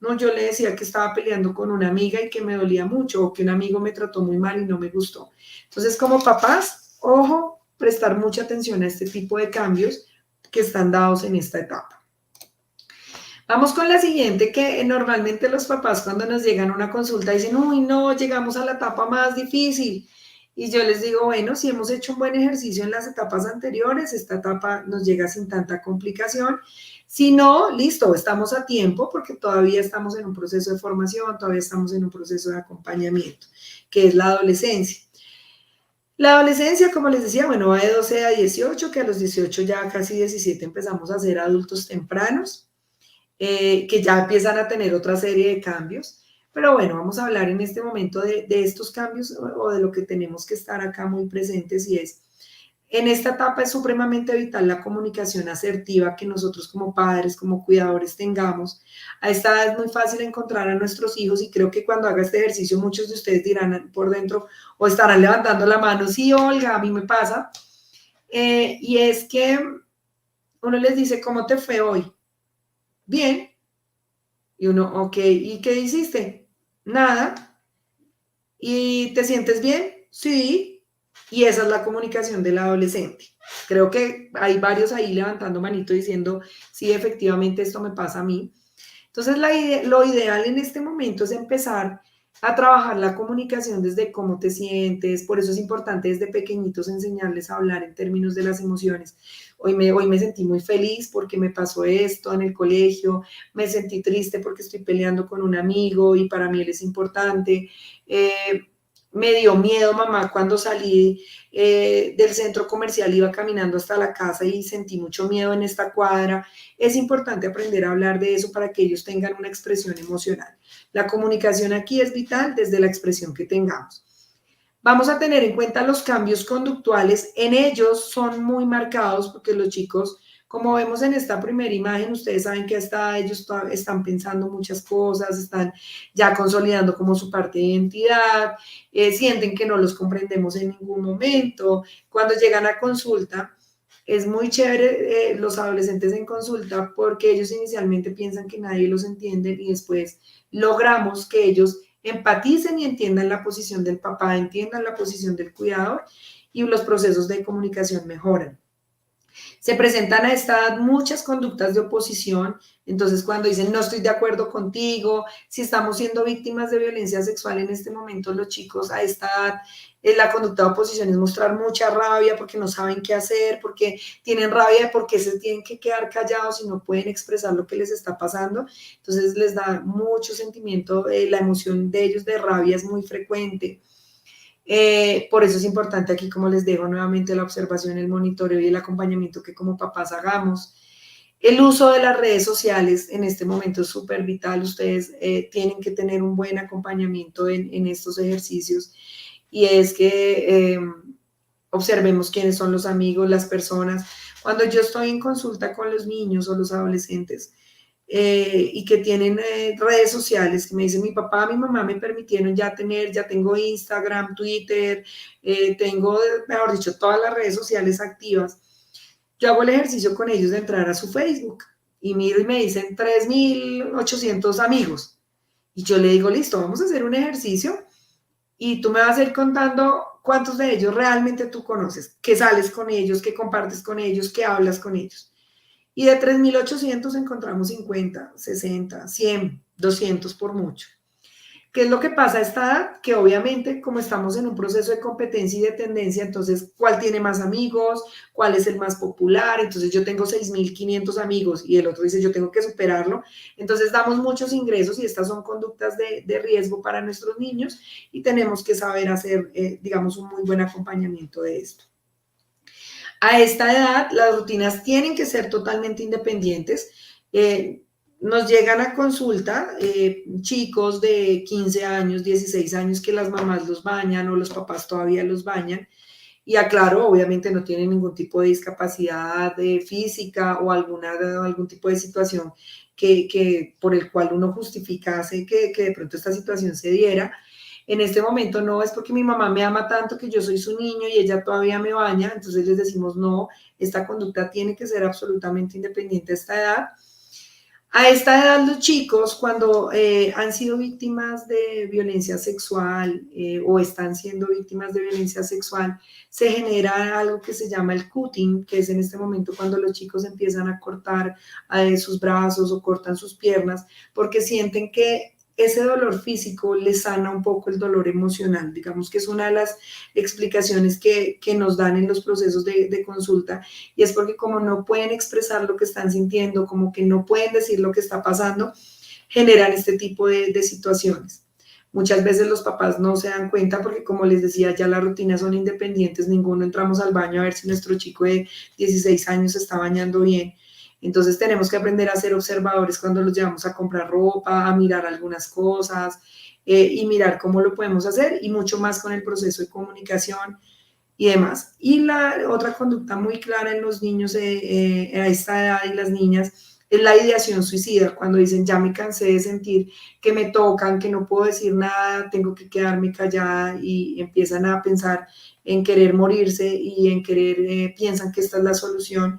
No, yo le decía que estaba peleando con una amiga y que me dolía mucho, o que un amigo me trató muy mal y no me gustó. Entonces, como papás, ojo, prestar mucha atención a este tipo de cambios que están dados en esta etapa. Vamos con la siguiente, que normalmente los papás cuando nos llegan a una consulta dicen, uy, no, llegamos a la etapa más difícil. Y yo les digo, bueno, si hemos hecho un buen ejercicio en las etapas anteriores, esta etapa nos llega sin tanta complicación. Si no, listo, estamos a tiempo porque todavía estamos en un proceso de formación, todavía estamos en un proceso de acompañamiento, que es la adolescencia. La adolescencia, como les decía, bueno, va de 12 a 18, que a los 18 ya casi 17 empezamos a ser adultos tempranos, que ya empiezan a tener otra serie de cambios. Pero bueno, vamos a hablar en este momento de estos cambios o de lo que tenemos que estar acá muy presentes y es, en esta etapa es supremamente vital la comunicación asertiva que nosotros como padres, como cuidadores tengamos. A esta edad es muy fácil encontrar a nuestros hijos y creo que cuando haga este ejercicio muchos de ustedes dirán por dentro o estarán levantando la mano, sí, Olga, a mí me pasa. Y es que uno les dice, ¿cómo te fue hoy? Bien. Y uno, ok, ¿y qué hiciste? Nada. ¿Y te sientes bien? Sí. Y esa es la comunicación del adolescente. Creo que hay varios ahí levantando manito diciendo, sí, efectivamente esto me pasa a mí. Entonces, lo ideal en este momento es empezar a trabajar la comunicación desde cómo te sientes. Por eso es importante desde pequeñitos enseñarles a hablar en términos de las emociones. Hoy me sentí muy feliz porque me pasó esto en el colegio, me sentí triste porque estoy peleando con un amigo y para mí él es importante. me dio miedo, mamá, cuando salí del centro comercial, iba caminando hasta la casa y sentí mucho miedo en esta cuadra. Es importante aprender a hablar de eso para que ellos tengan una expresión emocional. La comunicación aquí es vital desde la expresión que tengamos. Vamos a tener en cuenta los cambios conductuales. En ellos son muy marcados porque los chicos, como vemos en esta primera imagen, ustedes saben que hasta ellos están pensando muchas cosas, están ya consolidando como su parte de identidad, sienten que no los comprendemos en ningún momento. Cuando llegan a consulta, es muy chévere los adolescentes en consulta porque ellos inicialmente piensan que nadie los entiende y después logramos que ellos empaticen y entiendan la posición del papá, entiendan la posición del cuidador y los procesos de comunicación mejoran. Se presentan a esta edad muchas conductas de oposición, entonces cuando dicen no estoy de acuerdo contigo, si estamos siendo víctimas de violencia sexual en este momento, los chicos a esta edad, la conducta de oposición es mostrar mucha rabia porque no saben qué hacer, porque tienen rabia de por qué se tienen que quedar callados y no pueden expresar lo que les está pasando, entonces les da mucho sentimiento, la emoción de ellos de rabia es muy frecuente. Por eso es importante aquí, como les dejo nuevamente, la observación, el monitoreo y el acompañamiento que como papás hagamos. El uso de las redes sociales en este momento es súper vital. Ustedes tienen que tener un buen acompañamiento en estos ejercicios y es que observemos quiénes son los amigos, las personas. Cuando yo estoy en consulta con los niños o los adolescentes, y que tienen redes sociales, que me dicen mi papá, mi mamá me permitieron ya tengo Instagram, Twitter, tengo, mejor dicho, todas las redes sociales activas. Yo hago el ejercicio con ellos de entrar a su Facebook y miro y me dicen 3.800 amigos. Y yo le digo, listo, vamos a hacer un ejercicio y tú me vas a ir contando cuántos de ellos realmente tú conoces, que sales con ellos, que compartes con ellos, que hablas con ellos. Y de 3.800 encontramos 50, 60, 100, 200 por mucho. ¿Qué es lo que pasa a esta edad? Que obviamente, como estamos en un proceso de competencia y de tendencia, entonces, ¿cuál tiene más amigos? ¿Cuál es el más popular? Entonces, yo tengo 6.500 amigos y el otro dice, yo tengo que superarlo. Entonces, damos muchos ingresos y estas son conductas de riesgo para nuestros niños y tenemos que saber hacer, digamos, un muy buen acompañamiento de esto. A esta edad, las rutinas tienen que ser totalmente independientes. Nos llegan a consulta chicos de 15 años, 16 años que las mamás los bañan o los papás todavía los bañan. Y aclaro, obviamente no tienen ningún tipo de discapacidad física o algún tipo de situación por el cual uno justificase que de pronto esta situación se diera. En este momento no es porque mi mamá me ama tanto que yo soy su niño y ella todavía me baña, entonces les decimos no, esta conducta tiene que ser absolutamente independiente a esta edad. A esta edad los chicos cuando han sido víctimas de violencia sexual o están siendo víctimas de violencia sexual, se genera algo que se llama el cutting, que es en este momento cuando los chicos empiezan a cortar sus brazos o cortan sus piernas porque sienten que ese dolor físico les sana un poco el dolor emocional. Digamos que es una de las explicaciones que nos dan en los procesos de consulta y es porque como no pueden expresar lo que están sintiendo, como que no pueden decir lo que está pasando, generan este tipo de situaciones. Muchas veces los papás no se dan cuenta porque, como les decía, ya las rutinas son independientes, ninguno entramos al baño a ver si nuestro chico de 16 años se está bañando bien. Entonces tenemos que aprender a ser observadores cuando los llevamos a comprar ropa, a mirar algunas cosas y mirar cómo lo podemos hacer y mucho más con el proceso de comunicación y demás. Y la otra conducta muy clara en los niños a esta edad y las niñas es la ideación suicida, cuando dicen ya me cansé de sentir que me tocan, que no puedo decir nada, tengo que quedarme callada y empiezan a pensar en querer morirse y en querer, piensan que esta es la solución.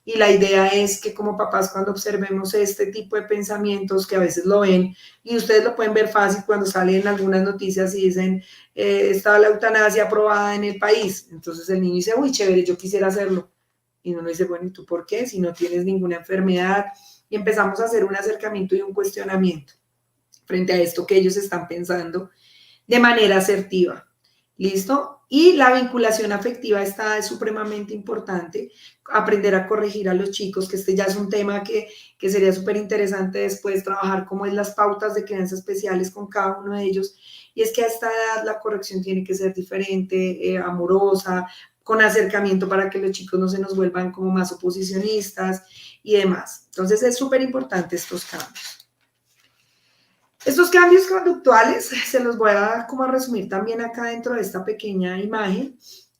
Y la idea es que como papás cuando observemos este tipo de pensamientos que a veces lo ven y ustedes lo pueden ver fácil cuando salen algunas noticias y dicen está la eutanasia aprobada en el país, entonces el niño dice uy chévere yo quisiera hacerlo y uno dice bueno ¿y tú por qué? Si no tienes ninguna enfermedad y empezamos a hacer un acercamiento y un cuestionamiento frente a esto que ellos están pensando de manera asertiva. ¿Listo? Y la vinculación afectiva está es supremamente importante. Aprender a corregir a los chicos, que este ya es un tema que sería súper interesante después trabajar cómo es las pautas de crianza especiales con cada uno de ellos. Y es que a esta edad la corrección tiene que ser diferente, amorosa, con acercamiento para que los chicos no se nos vuelvan como más oposicionistas y demás. Entonces es súper importante estos cambios. Estos cambios conductuales se los voy a como a resumir también acá dentro de esta pequeña imagen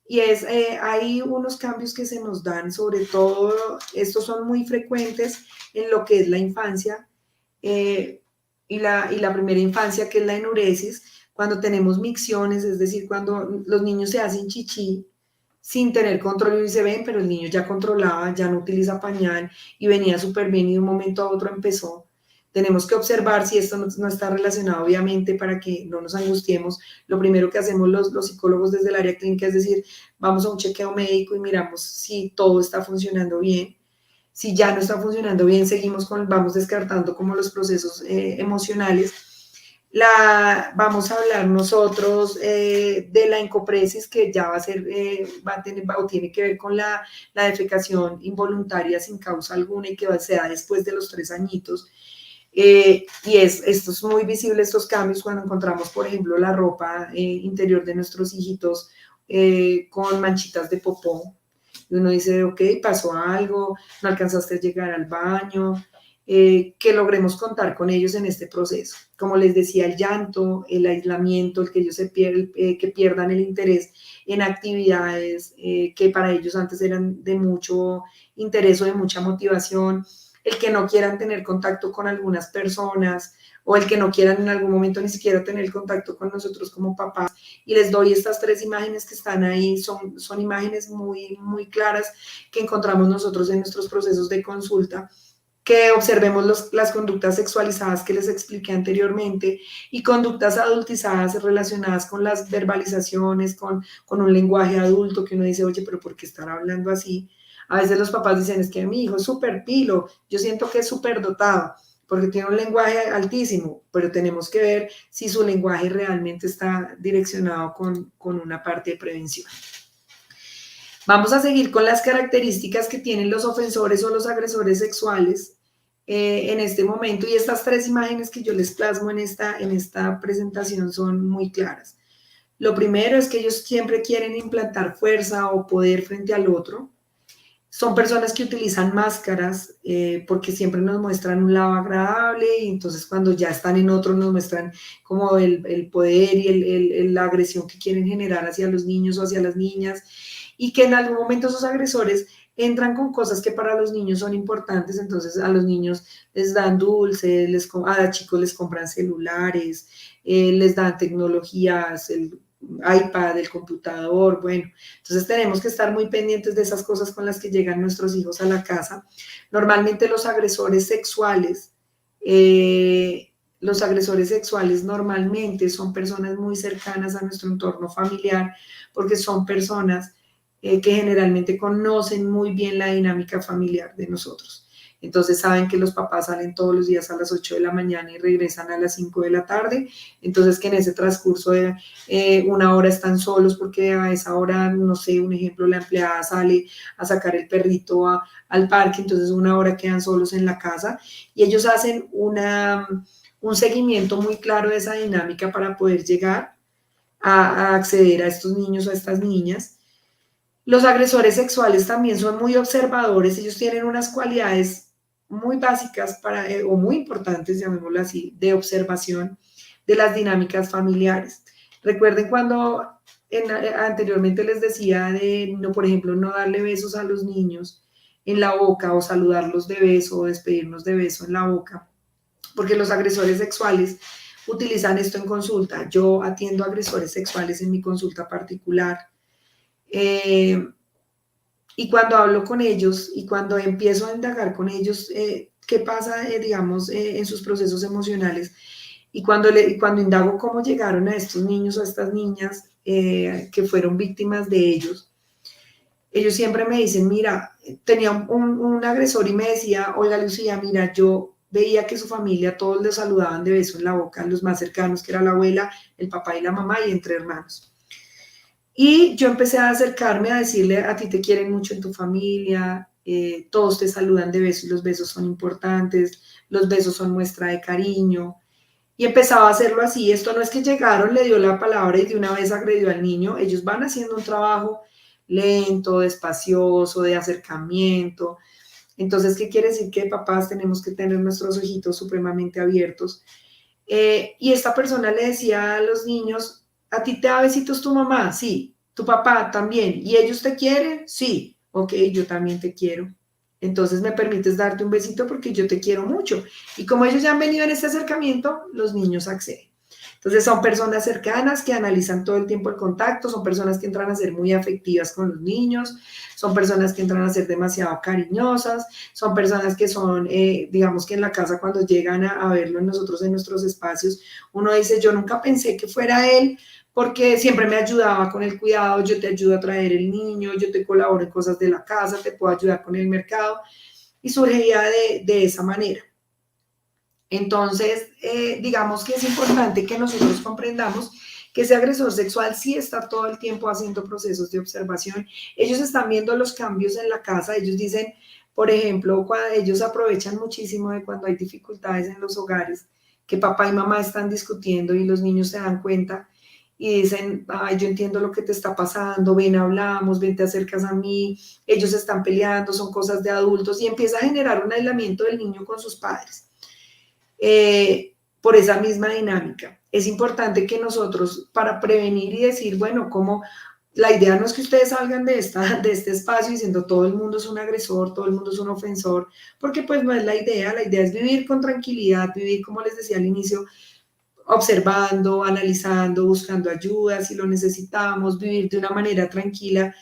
y es, hay unos cambios que se nos dan, sobre todo estos son muy frecuentes en lo que es la infancia y la primera infancia, que es la enuresis, cuando tenemos micciones, es decir, cuando los niños se hacen chichi sin tener control y se ven, pero el niño ya controlaba, ya no utiliza pañal y venía súper bien y de un momento a otro empezó. Tenemos que observar si esto no está relacionado, obviamente, para que no nos angustiemos. Lo primero que hacemos los psicólogos desde el área clínica es decir, vamos a un chequeo médico y miramos si todo está funcionando bien. Si ya no está funcionando bien, vamos descartando como los procesos emocionales. Vamos a hablar nosotros de la encopresis, que ya va a ser, o tiene que ver con la defecación involuntaria sin causa alguna y que se da después de los 3 añitos. Esto es muy visible, estos cambios, cuando encontramos, por ejemplo, la ropa interior de nuestros hijitos con manchitas de popó. Y uno dice, ok, pasó algo, no alcanzaste a llegar al baño, que logremos contar con ellos en este proceso. Como les decía, el llanto, el aislamiento, el que ellos que pierdan el interés en actividades que para ellos antes eran de mucho interés o de mucha motivación, el que no quieran tener contacto con algunas personas o el que no quieran en algún momento ni siquiera tener contacto con nosotros como papás. Y les doy estas 3 imágenes que están ahí, son imágenes muy, muy claras que encontramos nosotros en nuestros procesos de consulta, que observemos las conductas sexualizadas que les expliqué anteriormente y conductas adultizadas relacionadas con las verbalizaciones, con un lenguaje adulto que uno dice, oye, pero ¿por qué están hablando así? A veces los papás dicen, es que mi hijo es súper pilo, yo siento que es súper dotado, porque tiene un lenguaje altísimo, pero tenemos que ver si su lenguaje realmente está direccionado con una parte de prevención. Vamos a seguir con las características que tienen los ofensores o los agresores sexuales en este momento, y estas 3 imágenes que yo les plasmo en esta presentación son muy claras. Lo primero es que ellos siempre quieren implantar fuerza o poder frente al otro. Son personas que utilizan máscaras porque siempre nos muestran un lado agradable y entonces cuando ya están en otro nos muestran como el poder y la agresión que quieren generar hacia los niños o hacia las niñas, y que en algún momento esos agresores entran con cosas que para los niños son importantes, entonces a los niños les dan dulces, a los chicos les compran celulares, les dan tecnologías, el iPad, el computador, bueno, entonces tenemos que estar muy pendientes de esas cosas con las que llegan nuestros hijos a la casa. Normalmente los agresores sexuales normalmente son personas muy cercanas a nuestro entorno familiar, porque son personas que generalmente conocen muy bien la dinámica familiar de nosotros. Entonces saben que los papás salen todos los días a las 8 de la mañana y regresan a las 5 de la tarde, entonces que en ese transcurso de 1 hora están solos porque a esa hora, no sé, un ejemplo, la empleada sale a sacar el perrito al parque, entonces 1 hora quedan solos en la casa y ellos hacen un seguimiento muy claro de esa dinámica para poder llegar a acceder a estos niños o a estas niñas. Los agresores sexuales también son muy observadores, ellos tienen unas cualidades muy básicas o muy importantes, llamémoslo así, de observación de las dinámicas familiares. Recuerden cuando anteriormente les decía de, no, por ejemplo, no darle besos a los niños en la boca o saludarlos de beso o despedirnos de beso en la boca, porque los agresores sexuales utilizan esto en consulta. Yo atiendo agresores sexuales en mi consulta particular. Y cuando hablo con ellos y cuando empiezo a indagar con ellos qué pasa, digamos, en sus procesos emocionales, y cuando indago cómo llegaron a estos niños o a estas niñas que fueron víctimas de ellos siempre me dicen, mira, tenía un agresor y me decía, oiga Lucía, mira, yo veía que su familia todos le saludaban de beso en la boca, los más cercanos, que era la abuela, el papá y la mamá y entre hermanos. Y yo empecé a acercarme a decirle, a ti te quieren mucho en tu familia, todos te saludan de beso y los besos son importantes, los besos son muestra de cariño. Y empezaba a hacerlo así. Esto no es que llegaron, le dio la palabra y de una vez agredió al niño. Ellos van haciendo un trabajo lento, despacioso, de acercamiento. Entonces, ¿qué quiere decir? Que papás tenemos que tener nuestros ojitos supremamente abiertos. Y esta persona le decía a los niños, ¿a ti te da besitos tu mamá? Sí. ¿Tu papá también? ¿Y ellos te quieren? Sí. Ok, yo también te quiero. Entonces me permites darte un besito porque yo te quiero mucho. Y como ellos ya han venido en este acercamiento, los niños acceden. Entonces son personas cercanas que analizan todo el tiempo el contacto, son personas que entran a ser muy afectivas con los niños, son personas que entran a ser demasiado cariñosas, son personas que son, digamos que en la casa cuando llegan a verlo en nosotros en nuestros espacios, uno dice, yo nunca pensé que fuera él, porque siempre me ayudaba con el cuidado, yo te ayudo a traer el niño, yo te colaboro en cosas de la casa, te puedo ayudar con el mercado, y surgía de esa manera. Entonces, digamos que es importante que nosotros comprendamos que ese agresor sexual sí está todo el tiempo haciendo procesos de observación. Ellos están viendo los cambios en la casa. Ellos dicen, por ejemplo, cuando ellos aprovechan muchísimo de cuando hay dificultades en los hogares, que papá y mamá están discutiendo y los niños se dan cuenta y dicen, ay, yo entiendo lo que te está pasando, ven, hablamos, ven, te acercas a mí, ellos están peleando, son cosas de adultos y empieza a generar un aislamiento del niño con sus padres por esa misma dinámica. Es importante que nosotros, para prevenir y decir, bueno, como la idea no es que ustedes salgan de este espacio diciendo todo el mundo es un agresor, todo el mundo es un ofensor, porque pues no es la idea es vivir con tranquilidad, vivir, como les decía al inicio, observando, analizando, buscando ayuda si lo necesitamos, vivir de una manera tranquila,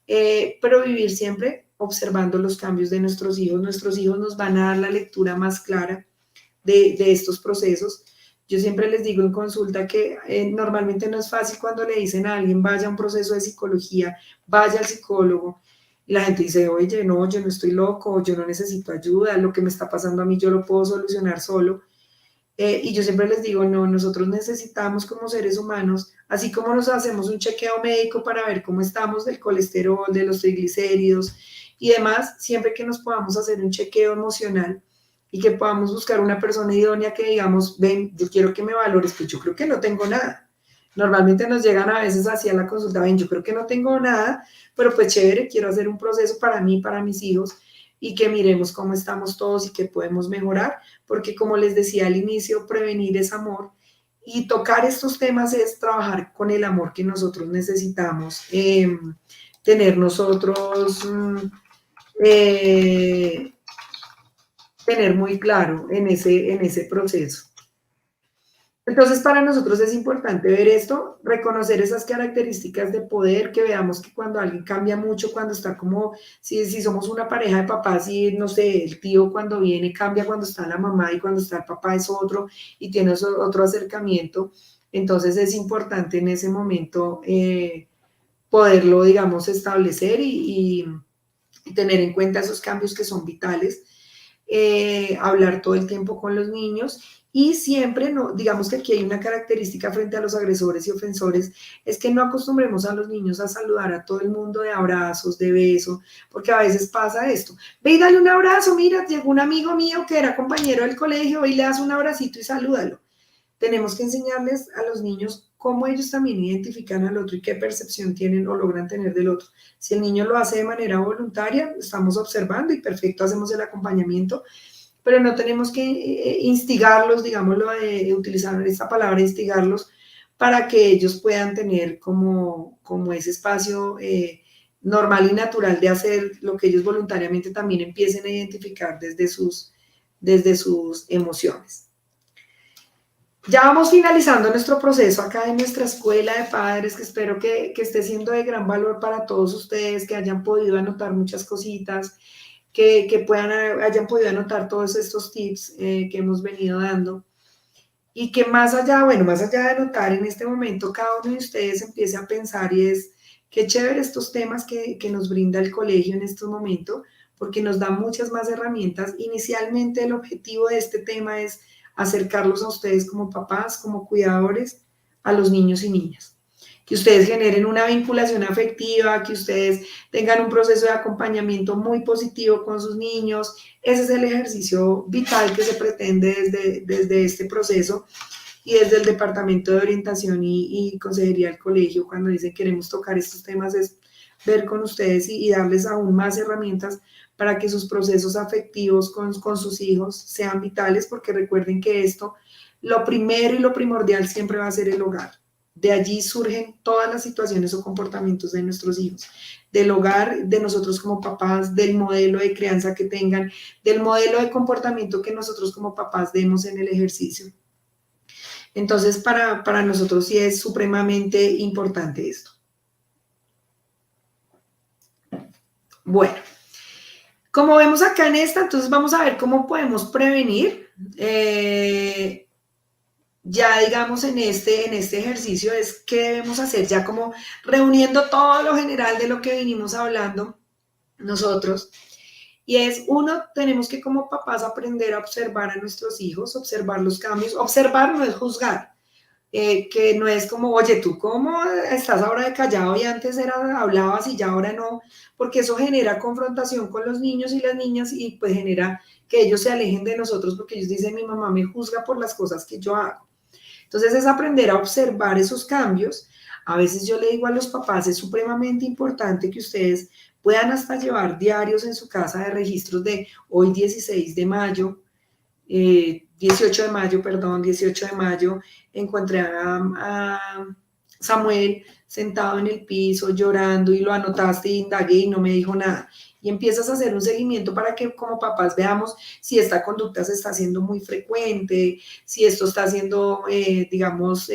pero vivir siempre observando los cambios de nuestros hijos. Nuestros hijos nos van a dar la lectura más clara de estos procesos. Yo siempre les digo en consulta que normalmente no es fácil cuando le dicen a alguien vaya a un proceso de psicología, vaya al psicólogo, y la gente dice, oye, no, yo no estoy loco, yo no necesito ayuda, lo que me está pasando a mí yo lo puedo solucionar solo. Y yo siempre les digo, no, nosotros necesitamos como seres humanos, así como nos hacemos un chequeo médico para ver cómo estamos del colesterol, de los triglicéridos y demás, siempre que nos podamos hacer un chequeo emocional y que podamos buscar una persona idónea que digamos, ven, yo quiero que me valores, pues yo creo que no tengo nada. Normalmente nos llegan a veces así a la consulta, ven, yo creo que no tengo nada, pero pues chévere, quiero hacer un proceso para mí, para mis hijos y que miremos cómo estamos todos y qué podemos mejorar, porque como les decía al inicio, prevenir es amor y tocar estos temas es trabajar con el amor que nosotros necesitamos tener nosotros, eh, tener muy claro en ese proceso. Entonces, para nosotros es importante ver esto, reconocer esas características de poder, que veamos que cuando alguien cambia mucho, cuando está como, si somos una pareja de papás y, no sé, el tío cuando viene cambia cuando está la mamá y cuando está el papá es otro y tiene otro acercamiento, entonces es importante en ese momento poderlo, digamos, establecer y tener en cuenta esos cambios que son vitales, hablar todo el tiempo con los niños y siempre, no, digamos que aquí hay una característica frente a los agresores y ofensores, es que no acostumbremos a los niños a saludar a todo el mundo de abrazos, de besos, porque a veces pasa esto. Ve y dale un abrazo, mira, llegó un amigo mío que era compañero del colegio, ve y le das un abracito y salúdalo. Tenemos que enseñarles a los niños cómo ellos también identifican al otro y qué percepción tienen o logran tener del otro. Si el niño lo hace de manera voluntaria, estamos observando y perfecto, hacemos el acompañamiento, pero no tenemos que instigarlos, digámoslo, utilizar esta palabra, instigarlos, para que ellos puedan tener como ese espacio normal y natural de hacer lo que ellos voluntariamente también empiecen a identificar desde sus emociones. Ya vamos finalizando nuestro proceso acá en nuestra escuela de padres, que espero que esté siendo de gran valor para todos ustedes, que hayan podido anotar muchas cositas, que hayan podido anotar todos estos tips que hemos venido dando. Y que más allá, bueno, más allá de anotar en este momento, cada uno de ustedes empiece a pensar y es qué chévere estos temas que nos brinda el colegio en este momento, porque nos da muchas más herramientas. Inicialmente el objetivo de este tema es acercarlos a ustedes como papás, como cuidadores, a los niños y niñas. que ustedes generen una vinculación afectiva, que ustedes tengan un proceso de acompañamiento muy positivo con sus niños. Ese es el ejercicio vital que se pretende desde este proceso y desde el Departamento de Orientación y Consejería del Colegio, cuando dicen queremos tocar estos temas, es ver con ustedes y darles aún más herramientas para que sus procesos afectivos con sus hijos sean vitales, porque recuerden que esto, lo primero y lo primordial siempre va a ser el hogar. De allí surgen todas las situaciones o comportamientos de nuestros hijos, del hogar, de nosotros como papás, del modelo de crianza que tengan, del modelo de comportamiento que nosotros como papás demos en el ejercicio. Entonces, para nosotros sí es supremamente importante esto. Bueno, como vemos acá en esta, entonces vamos a ver cómo podemos prevenir. Ya digamos en este ejercicio es qué debemos hacer, ya como reuniendo todo lo general de lo que vinimos hablando nosotros. Y es, uno, tenemos que como papás aprender a observar a nuestros hijos, observar los cambios. Observar no es juzgar. Que no es como, oye, tú cómo estás ahora de callado y antes hablabas y ya ahora no, porque eso genera confrontación con los niños y las niñas y pues genera que ellos se alejen de nosotros porque ellos dicen, mi mamá me juzga por las cosas que yo hago. Entonces es aprender a observar esos cambios. A veces yo le digo a los papás, es supremamente importante que ustedes puedan hasta llevar diarios en su casa de registros de hoy 16 de mayo, 18 de mayo, perdón, 18 de mayo, encontré a Samuel sentado en el piso llorando y lo anotaste y indagué y no me dijo nada. Y empiezas a hacer un seguimiento para que como papás veamos si esta conducta se está haciendo muy frecuente, si esto está siendo, digamos,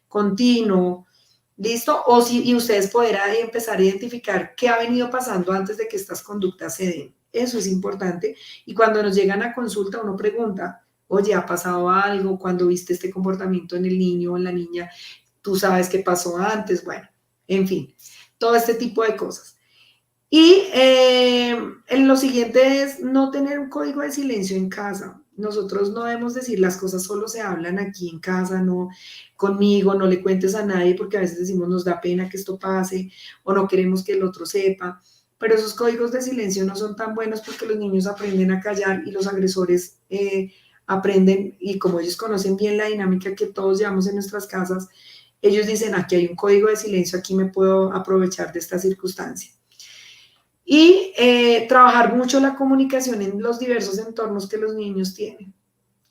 continuo, ¿listo? O si y ustedes podrán empezar a identificar qué ha venido pasando antes de que estas conductas se den. Eso es importante. Y cuando nos llegan a consulta, uno pregunta, oye, ¿ha pasado algo? ¿Cuando viste este comportamiento en el niño o en la niña? ¿Tú sabes qué pasó antes? Bueno, en fin, todo este tipo de cosas. Y en lo siguiente es no tener un código de silencio en casa. Nosotros no debemos decir las cosas solo se hablan aquí en casa, no conmigo, no le cuentes a nadie porque a veces decimos nos da pena que esto pase o no queremos que el otro sepa. Pero esos códigos de silencio no son tan buenos porque los niños aprenden a callar y los agresores aprenden y como ellos conocen bien la dinámica que todos llevamos en nuestras casas, ellos dicen aquí hay un código de silencio, aquí me puedo aprovechar de esta circunstancia. Y trabajar mucho la comunicación en los diversos entornos que los niños tienen.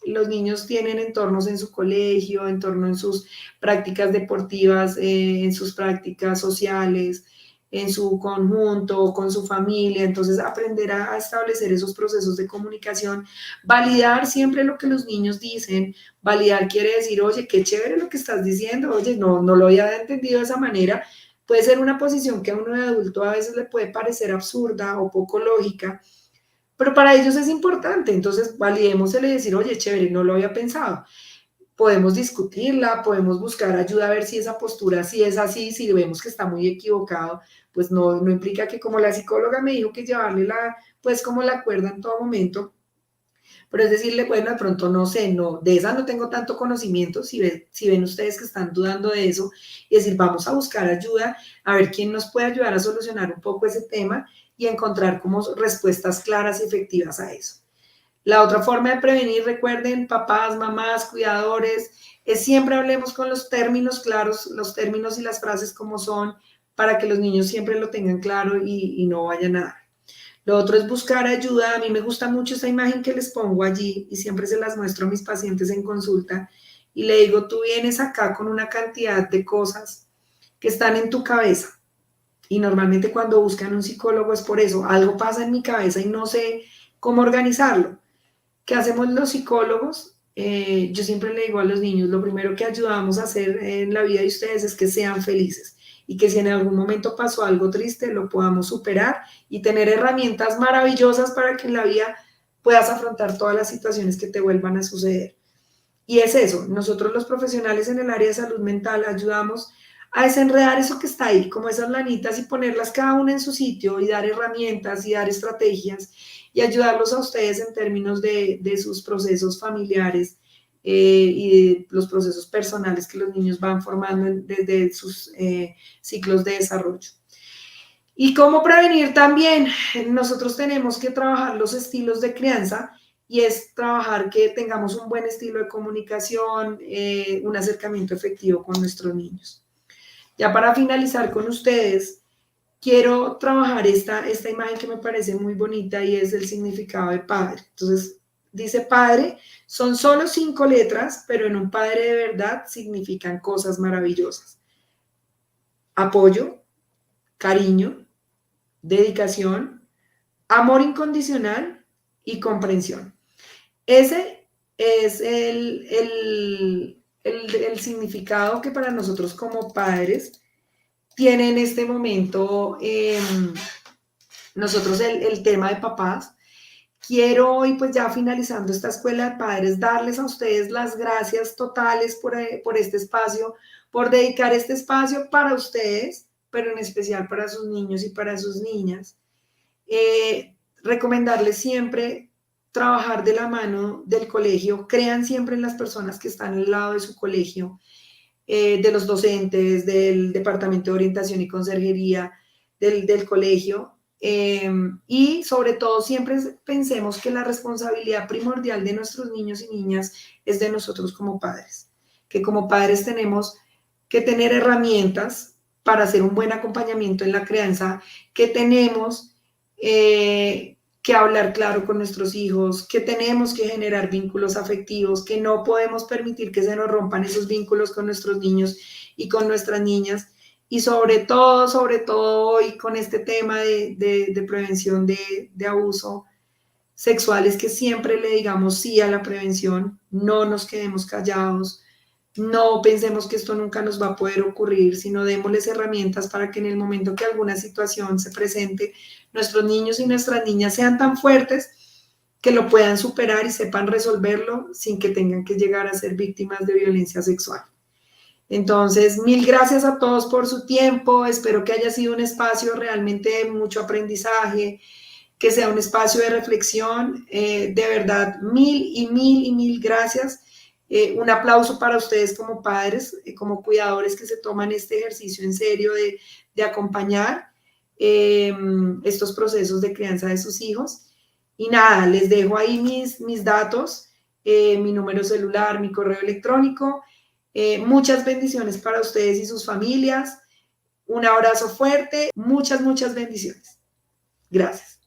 Los niños tienen entornos en su colegio, entorno en sus prácticas deportivas, en sus prácticas sociales, en su conjunto, con su familia. Entonces, aprender a establecer esos procesos de comunicación, validar siempre lo que los niños dicen. Validar quiere decir, oye, qué chévere lo que estás diciendo, oye, no lo había entendido de esa manera. Puede ser una posición que a uno de adulto a veces le puede parecer absurda o poco lógica, pero para ellos es importante. Entonces, validémosle y decir, oye, chévere, no lo había pensado. Podemos discutirla, podemos buscar ayuda a ver si esa postura sí es así, si vemos que está muy equivocado, pues no implica que como la psicóloga me dijo que llevarle pues como la cuerda en todo momento, pero es decirle, bueno, de pronto no sé, no, de esa no tengo tanto conocimiento, si ven ustedes que están dudando de eso, y decir, vamos a buscar ayuda, a ver quién nos puede ayudar a solucionar un poco ese tema y encontrar como respuestas claras y efectivas a eso. La otra forma de prevenir, recuerden, papás, mamás, cuidadores, es siempre hablemos con los términos claros, los términos y las frases como son, para que los niños siempre lo tengan claro y no vayan a dar. Lo otro es buscar ayuda. A mí me gusta mucho esa imagen que les pongo allí y siempre se las muestro a mis pacientes en consulta y le digo, tú vienes acá con una cantidad de cosas que están en tu cabeza y normalmente cuando buscan un psicólogo es por eso, algo pasa en mi cabeza y no sé cómo organizarlo. ¿Qué hacemos los psicólogos? Yo siempre le digo a los niños, lo primero que ayudamos a hacer en la vida de ustedes es que sean felices y que si en algún momento pasó algo triste lo podamos superar y tener herramientas maravillosas para que en la vida puedas afrontar todas las situaciones que te vuelvan a suceder. Y es eso, nosotros los profesionales en el área de salud mental ayudamos a desenredar eso que está ahí, como esas lanitas y ponerlas cada una en su sitio y dar herramientas y dar estrategias y ayudarlos a ustedes en términos de sus procesos familiares y de los procesos personales que los niños van formando desde sus ciclos de desarrollo. ¿Y cómo prevenir también? Nosotros tenemos que trabajar los estilos de crianza y es trabajar que tengamos un buen estilo de comunicación, un acercamiento efectivo con nuestros niños. Ya para finalizar con ustedes, quiero trabajar esta imagen que me parece muy bonita y es el significado de padre. Entonces, dice padre, son solo 5 letras, pero en un padre de verdad significan cosas maravillosas. Apoyo, cariño, dedicación, amor incondicional y comprensión. Ese es el significado que para nosotros como padres tiene en este momento nosotros el tema de papás. Quiero hoy, pues ya finalizando esta escuela de padres, darles a ustedes las gracias totales por este espacio, por dedicar este espacio para ustedes, pero en especial para sus niños y para sus niñas. Recomendarles siempre trabajar de la mano del colegio, crean siempre en las personas que están al lado de su colegio, de los docentes, del departamento de orientación y conserjería del colegio. Y sobre todo siempre pensemos que la responsabilidad primordial de nuestros niños y niñas es de nosotros como padres, que como padres tenemos que tener herramientas para hacer un buen acompañamiento en la crianza, que tenemos que hablar claro con nuestros hijos, que tenemos que generar vínculos afectivos, que no podemos permitir que se nos rompan esos vínculos con nuestros niños y con nuestras niñas. Y sobre todo hoy con este tema de prevención de abuso sexual, es que siempre le digamos sí a la prevención, no nos quedemos callados, no pensemos que esto nunca nos va a poder ocurrir, sino démosles herramientas para que en el momento que alguna situación se presente, nuestros niños y nuestras niñas sean tan fuertes que lo puedan superar y sepan resolverlo sin que tengan que llegar a ser víctimas de violencia sexual. Entonces, mil gracias a todos por su tiempo. Espero que haya sido un espacio realmente de mucho aprendizaje, que sea un espacio de reflexión. De verdad, mil gracias. Un aplauso para ustedes como padres, como cuidadores que se toman este ejercicio en serio de acompañar estos procesos de crianza de sus hijos. Y nada, les dejo ahí mis datos, mi número celular, mi correo electrónico. Muchas bendiciones para ustedes y sus familias. Un abrazo fuerte. Muchas bendiciones. Gracias.